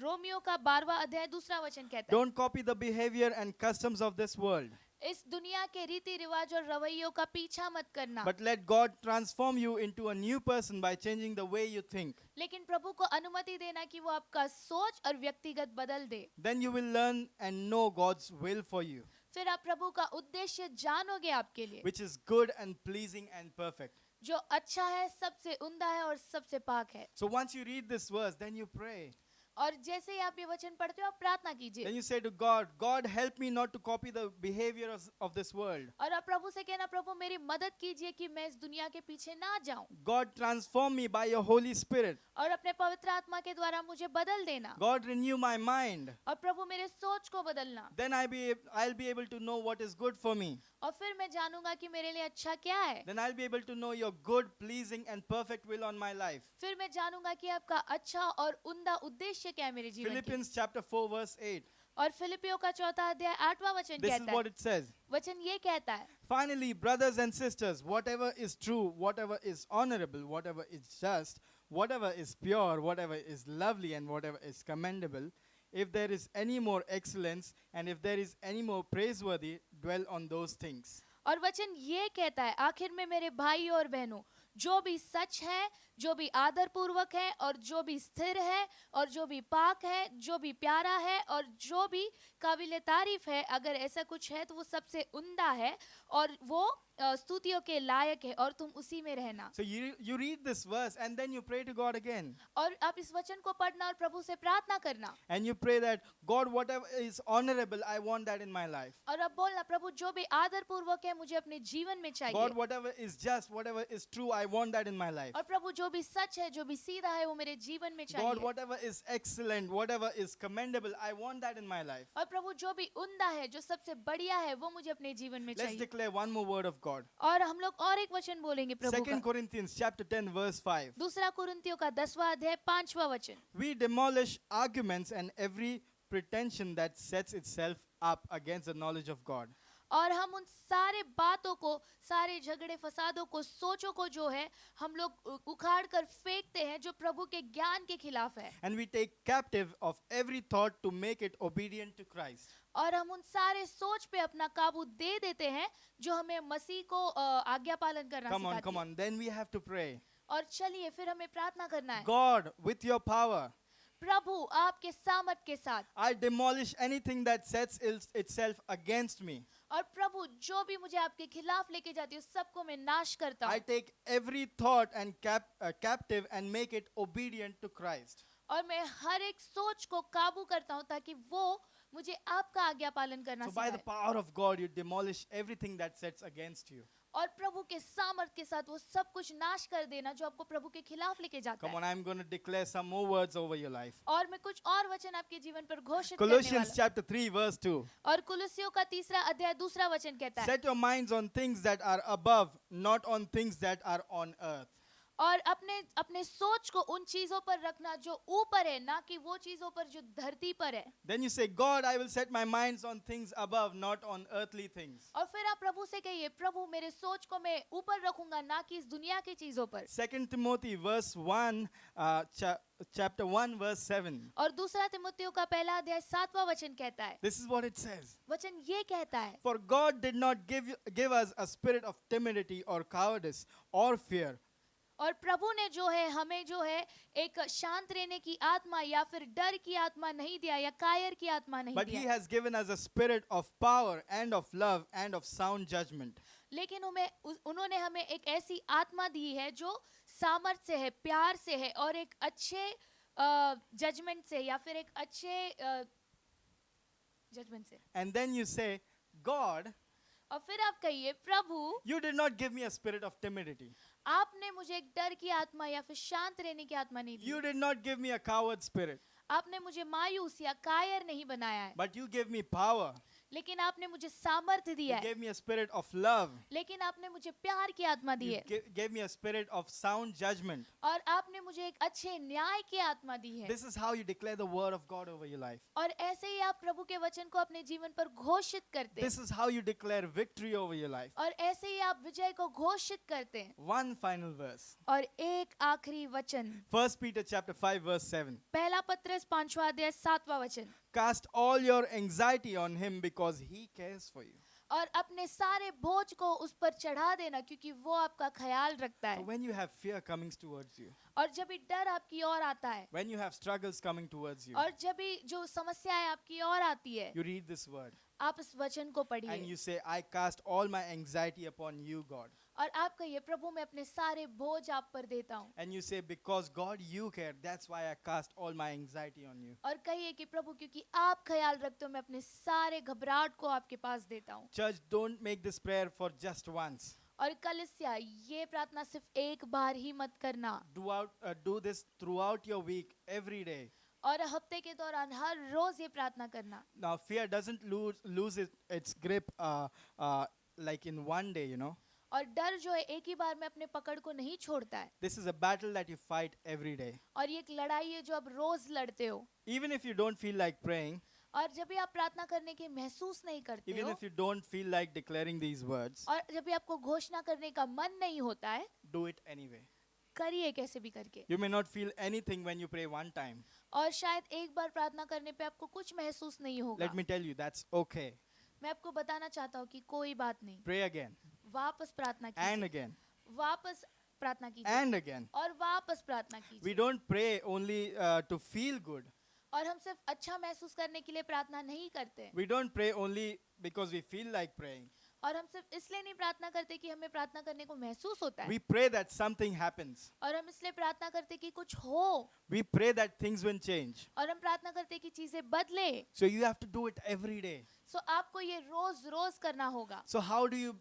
रोमियो का 12वां अध्याय दूसरा वचन कहता है, Don't copy the behavior and customs of this world, इस दुनिया के रीति रिवाज और रवैयों का पीछा मत करना, but let God transform you into a new person by changing the way you think. लेकिन प्रभु को अनुमति देना कि वो आपका सोच और व्यक्तिगत बदल दे। Then you will learn and know God's will for you, फिर आप प्रभु का उद्देश्य जानोगे आपके लिए, which is good and pleasing and perfect. जो अच्छा है, सबसे उम्दा है और सबसे पाक है। So once you read this verse, then you pray. और जैसे ही आप ये वचन पढ़ते हो आप प्रार्थना Then कीजिए you say to God, God, help me not to copy the behavior of this world. और आप प्रभु से कहना, प्रभु मेरी मदद कीजिए कि मैं इस दुनिया के पीछे ना जाऊं, God, transform me by your Holy Spirit. और अपने पवित्र आत्मा के द्वारा मुझे बदल देना, God, renew my mind. और प्रभु मेरे सोच को बदलना, Then I'll be able to know what is good for me. और फिर मैं जानूंगा कि मेरे लिए अच्छा क्या है। Then I'll be able to know your good, pleasing and perfect will on my life. फिर मैं जानूंगा कि आपका अच्छा और उम्दा उद्देश्य क्या है मेरे जीवन के। Philippians chapter 4 verse 8. और फिलिपियों का 4वां अध्याय 8वां वचन This is कहता what है, it says. वचन ये कहता है, Finally, brothers and sisters, whatever is true, whatever is honorable, whatever is just, whatever is pure, whatever is lovely, and whatever is commendable, if there is any more excellence and if there is any more praiseworthy, dwell on those things. और वचन ये कहता है, आखिर में मेरे भाई और बहनों, जो भी सच है, जो भी आदर पूर्वक है, और जो भी स्थिर है, और जो भी पाक है, जो भी प्यारा है, और जो भी काबिल तारीफ है, अगर ऐसा कुछ है तो वो सबसे उम्दा है और वो स्तुतियों के लायक है, और तुम उसी में रहना। So you read this verse and then you pray to God again. और आप इस वचन को पढ़ना और प्रभु से प्रार्थना करना, And you pray that, God, whatever is honorable, I want that in my life. और अब बोलना, प्रभु जो भी आदर पूर्वक है मुझे अपने जीवन में चाहिए, God, whatever is just, whatever is true, I want that in my life. और प्रभु जो भी सच है, जो भी सीधा है वो मेरे जीवन में God, चाहिए, whatever is excellent, whatever is commendable, I want that in my life. और प्रभु जो भी उम्दा है, जो सबसे बढ़िया है, वो मुझे अपने जीवन में Let's चाहिए। declare one more word of God. और हम लोग और एक वचन बोलेंगे प्रभु 2 का। Corinthians chapter 10 verse 5. दूसरा कुरिन्थियों का 10वां अध्याय 5वां वचन, We demolish arguments and every pretension that sets itself up against the knowledge of God. और हम उन सारे बातों को, सारे झगड़े फसादों को, सोचों को जो है हम लोग उखाड़ कर फेंकते हैं जो प्रभु के ज्ञान के खिलाफ है, And we take captive of every thought to make it obedient to Christ. और हम उन सारे सोच पे अपना काबू दे देते हैं जो हमें मसीह को आज्ञा पालन करना Come सिखाती है। on. Then we have to pray. और चलिए फिर हमें प्रार्थना करना है, God, with your power, प्रभु आपके सामर्थ के साथ, I demolish anything that sets itself against me. और प्रभु जो भी मुझे आपके खिलाफ लेके जाती है सबको मैं नाश करता I हूँ, take every thought and captive and make it obedient to Christ. और मैं हर एक सोच को काबू करता हूँ ताकि वो मुझे आपका आज्ञा पालन करना So by the सिखाए। power of God, you demolish everything that sets against you. और प्रभु के सामर्थ के साथ वो सब कुछ नाश कर देना जो आपको प्रभु के खिलाफ लेके जाता Come है। on, I'm going to declare some more words over your life. और मैं कुछ और वचन आपके जीवन पर घोषित करने Colossians वाला chapter 3 verse 2. और कुलुस्सियों का 3 अध्याय 2 वचन कहता है, Set your minds on things that are above, not on things that are on earth. और अपने अपने सोच को उन चीजों पर रखना जो ऊपर है, ना कि वो चीजों पर जो धरती पर है। Then you say, God, I will set my minds on things above, not on earthly things. और फिर आप प्रभु से कहिए, प्रभु मेरे सोच को मैं ऊपर रखूंगा, ना कि इस दुनिया की चीजों पर। 2 Timothy verse 1, chapter 1 verse 7. और 2 तिमुथियों का 1 अध्याय 7वां वचन कहता है, This is what it says. वचन ये कहता है, For God did not give us a spirit of timidity or cowardice or fear, और प्रभु ने जो है हमें जो है एक शांत रहने की आत्मा या फिर डर की आत्मा नहीं दिया या कायर की आत्मा नहीं but He दिया, has given us a spirit of power and of love and of sound judgment. लेकिन उन्होंने हमें एक ऐसी आत्मा दी है जो सामर्थ से है, प्यार से है और एक अच्छे जजमेंट से या फिर एक अच्छे जजमेंट से। And then you say, God, और फिर आप कहिए, प्रभु you did not give me a spirit of timidity. आपने मुझे एक डर की आत्मा या फिर शांत रहने की आत्मा नहीं दी, You did not give me a coward spirit, आपने मुझे मायूस या कायर नहीं बनाया है, but you gave me power. लेकिन आपने मुझे सामर्थ्य You दिया है, gave me a spirit of love. लेकिन आपने मुझे प्यार की आत्मा दी You है, gave me a spirit of sound judgment. और आपने मुझे एक अच्छे न्याय की आत्मा दी है। This is how you declare the word of God over your life. और ऐसे ही आप प्रभु के वचन को अपने जीवन पर घोषित करते This हैं, is how you declare victory over your life. और ऐसे ही आप विजय को घोषित करते हैं। One final verse. और एक आखिरी वचन, 1 Peter chapter 5 verse 7. पहला पत्रस 5वां अध्याय 7वां वचन, Cast all your anxiety on him because he cares for you. और अपने सारे बोझ को उस पर चढ़ा देना क्योंकि वो आपका ख्याल रखता So है। when you have fear coming towards you, और जब भी डर आपकी ओर आता है, when you have struggles coming towards you, और जब भी जो समस्याएं आपकी ओर आती है, you read this word आप इस वचन को and पढ़िए you say, I cast all my anxiety upon you, God. और आप कहिए, प्रभु मैं अपने सारे बोझ आप पर देता हूँ। And you say, because God, you care, that's why I cast all my anxiety on you. और कहिए कि प्रभु क्योंकि आप ख्याल रखते हो, मैं अपने सारे घबराहट को आपके पास देता हूँ। Church, don't make this prayer for just once. और कलीसिया, ये प्रार्थना सिर्फ एक बार ही मत करना, Do this throughout your week, every day. और हफ्ते के दौरान हर रोज ये प्रार्थना करना। Now, fear doesn't lose its grip like in one day, you know. और डर जो है एक ही बार में अपने पकड़ को नहीं छोड़ता है, This is a battle that you fight every day. और ये एक लड़ाई है जो आप रोज लड़ते हो। Even if you don't feel like praying, और जब भी आप प्रार्थना करने के महसूस नहीं करते even हो, if you don't feel like declaring these words, और जब भी आपको घोषणा करने का मन नहीं होता है, do it anyway. करिए कैसे भी करके। You may not feel anything when you pray one time. और शायद एक बार प्रार्थना करने पे आपको कुछ महसूस नहीं होगा। Let me tell you, that's okay. मैं आपको बताना चाहता हूँ कि कोई बात नहीं, Pray again, वापस प्रार्थना and कीजिए, again, वापस प्रार्थना कीजिए, and again. और वापस प्रार्थना We कीजिए। don't pray only to feel good. और हम सिर्फ अच्छा महसूस करने के लिए प्रार्थना नहीं करते, We don't pray only because we feel like praying. और हम सिर्फ इसलिए नहीं प्रार्थना करते कि हमें प्रार्थना करने को महसूस होता है, We pray that something happens. और हम इसलिए प्रार्थना करते कि कुछ हो, We pray that things will change. और हम प्रार्थना करते कि चीजें बदले। So you have to do it every day. सो आपको ये रोज रोज करना होगा। So how do you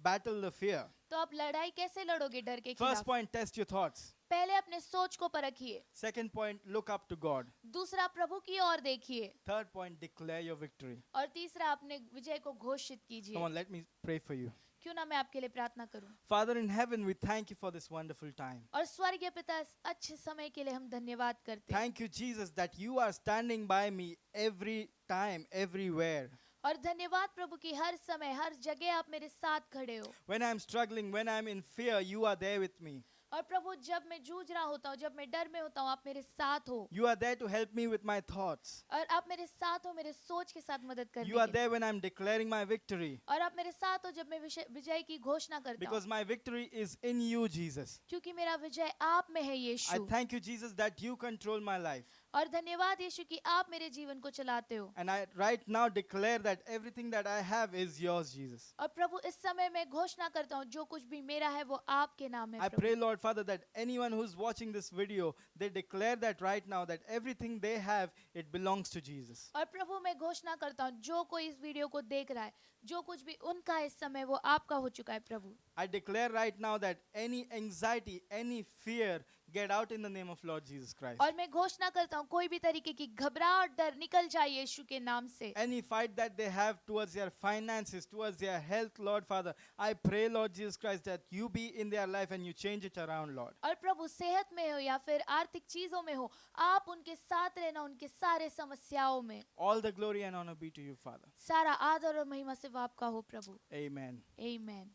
battle the fear? तो आप लड़ाई कैसे लड़ोगे डर के First खिलाफ? point, test your thoughts. पहले अपने सोच को परखिए, Second point, look up to God. दूसरा प्रभु की ओर देखिए, Third point, declare your victory. और तीसरा अपने विजय को घोषित Come कीजिए। on, let me pray for you. क्यों ना मैं आपके लिए प्रार्थना करूं। Father in heaven, we thank you for this wonderful time. और स्वर्गीय पिता, इस अच्छे समय के लिए हम धन्यवाद करते हैं। Thank you, Jesus, that you are standing by me every time, everywhere. और धन्यवाद प्रभु की हर समय हर जगह आप मेरे साथ खड़े हो। When I'm struggling, when I'm in fear, you are there with me. और प्रभु जब मैं जूझ रहा होता हूँ, जब मैं डर में होता हूँ, आप मेरे साथ हो। You are there to help me with my thoughts. और आप मेरे साथ हो मेरे सोच के साथ मदद करने You are के लिए। there when I'm declaring my victory. और आप मेरे साथ हो जब मैं विजय की घोषणा करता हूँ, Because my victory is in you, Jesus. क्योंकि मेरा विजय आप में है I Yeshu. thank you, Jesus, that you control my life. और धन्यवाद यीशु कि आप मेरे जीवन को चलाते हो। And I right now declare that everything that I have is yours, Jesus. और प्रभु इस समय मैं घोषणा करता हूँ जो कुछ भी मेरा है वो आपके नाम है I Prabhu. pray, Lord Father, that anyone who's watching this video, they declare that right now that everything they have, it belongs to Jesus. और प्रभु मैं घोषणा करता हूँ जो कोई इस वीडियो को देख रहा है, जो कुछ भी उनका इस समय वो आपका हो चुका है प्रभु। I declare right now that any anxiety, any fear, get out in the name of Lord Jesus Christ. और मैं घोषणा करता हूँ कोई भी तरीके की घबराहट डर निकल जाए यीशु के नाम से। Any fight that they have towards their finances, towards their health, Lord Father, I pray, Lord Jesus Christ, that you be in their life and you change it around, Lord. और प्रभु सेहत में हो या फिर आर्थिक चीजों में हो, आप उनके साथ रहना उनके सारे समस्याओं में। All the glory and honor be to you, Father. सारा आदर और महिमा सिर्फ आपका हो प्रभु। Amen. आमीन।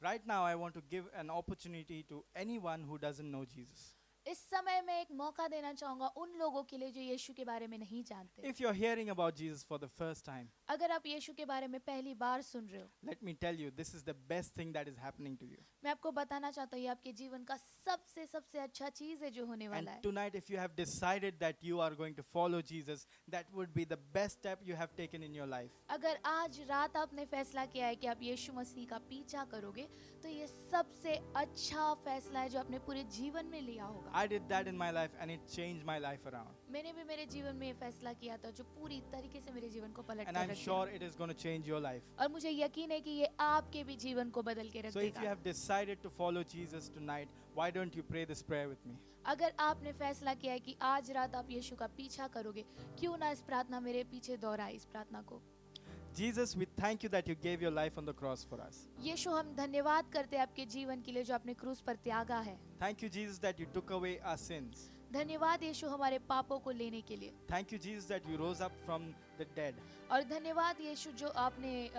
Right now, I want to give an opportunity to anyone who doesn't know Jesus. इस समय मैं एक मौका देना चाहूंगा उन लोगों के लिए जो यीशु के बारे में नहीं जानते। If you're hearing about Jesus for the first time, अगर आप यीशु के बारे में पहली बार सुन रहे हो, let me tell you, this is the best thing that is happening to you. मैं आपको बताना चाहता हूँ ये आपके जीवन का सबसे अच्छा चीज है जो होने And वाला है। tonight, if you have decided that you are going to follow Jesus, that would be the best step you have taken in your life. अगर आज रात आपने फैसला किया है कि आप यीशु मसीह का पीछा करोगे, तो ये सबसे अच्छा फैसला है जो आपने पूरे जीवन में लिया होगा। I did that in my life and it changed my life around. मैंने भी मेरे जीवन में ये फैसला किया था जो पूरी तरीके से मेरे जीवन को पलट And कर I'm रख sure दिया। it is going to change your life. और मुझे यकीन है कि ये आपके भी जीवन को बदल के रख So if you देगा। have decided to follow Jesus tonight, why don't you pray this prayer with me? अगर आपने फैसला किया है कि आज रात आप यीशु का पीछा करोगे, क्यों ना इस प्रार्थना मेरे पीछे दोहराए इस प्रार्थना को। Jesus, we thank you that you gave your life on the cross for us. यीशु हम धन्यवाद करते हैं आपके जीवन के लिए जो आपने क्रूस पर त्यागा है। Thank you, Jesus, that you took away our sins. धन्यवाद यीशु हमारे पापों को लेने के लिए। Thank you, Jesus, that you rose up from the dead. और धन्यवाद यीशु जो आपने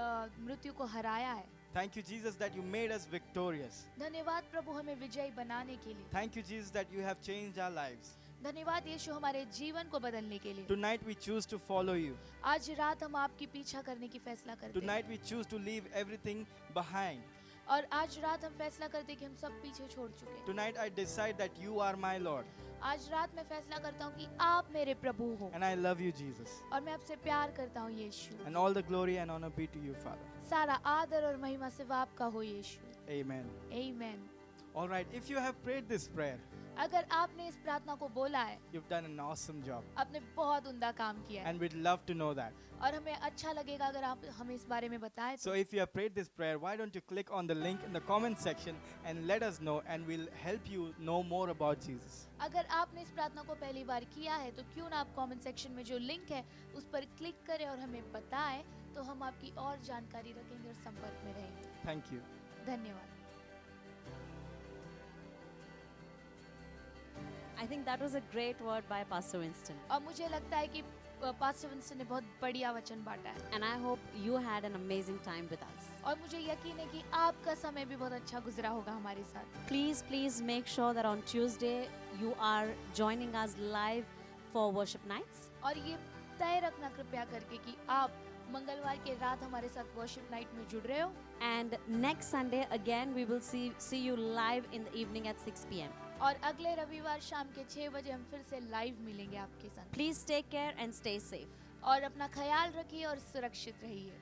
मृत्यु को हराया है। Thank you, Jesus, that you made us victorious. धन्यवाद प्रभु हमें विजयी बनाने के लिए। Thank you, Jesus, that you have changed our lives. धन्यवाद यीशु हमारे जीवन को बदलने के लिए। Tonight we choose to follow you. आज रात हम आपकी पीछा करने की फैसला करते हैं। Tonight we choose to leave everything behind. और आज रात हम फैसला करते हैं कि हम सब पीछे छोड़ चुके हैं। Tonight I decide that you are my Lord. आज रात मैं फैसला करता हूँ कि आप मेरे प्रभु हो And I love you, Jesus. और मैं आपसे प्यार करता हूँ यीशु। And all the glory and honor be to you, Father. सारा आदर और महिमा सिर्फ आपका हो यीशु। Amen. आमीन। All right, if you have prayed this prayer, अगर आपने इस प्रार्थना को बोला है, you've done an awesome job. आपने बहुत उम्दा काम किया है And we'd love to know that. और हमें अच्छा लगेगा अगर आप हमें इस बारे में बताएं तो। So if you have prayed this prayer, why don't you click on the link in the comment section and let us know, and we'll help you know more about Jesus. अगर आपने इस प्रार्थना को पहली बार किया है तो क्यों ना आप कमेंट सेक्शन में जो लिंक है उस पर क्लिक करें और हमें बताएं, तो हम आपकी और जानकारी रखेंगे और संपर्क में रहेंगे। Thank you. धन्यवाद। I think that was a great word by Pastor Winston. और मुझे लगता है कि पास्टर विंस्टन ने बहुत बढ़िया वचन बांटा है And I hope you had an amazing time with us. और मुझे यकीन है कि आपका समय भी बहुत अच्छा गुजरा होगा हमारे साथ। Please make sure that on Tuesday you are joining us live for worship nights. और ये तय रखना कृपया करके कि आप मंगलवार के रात हमारे साथ वर्शिप नाइट में जुड़ रहे हो। And next Sunday again we will see you live in the evening at 6 p.m. और अगले रविवार शाम के 6 बजे हम फिर से लाइव मिलेंगे आपके साथ। Please take care and stay safe. और अपना ख्याल रखिए और सुरक्षित रहिए।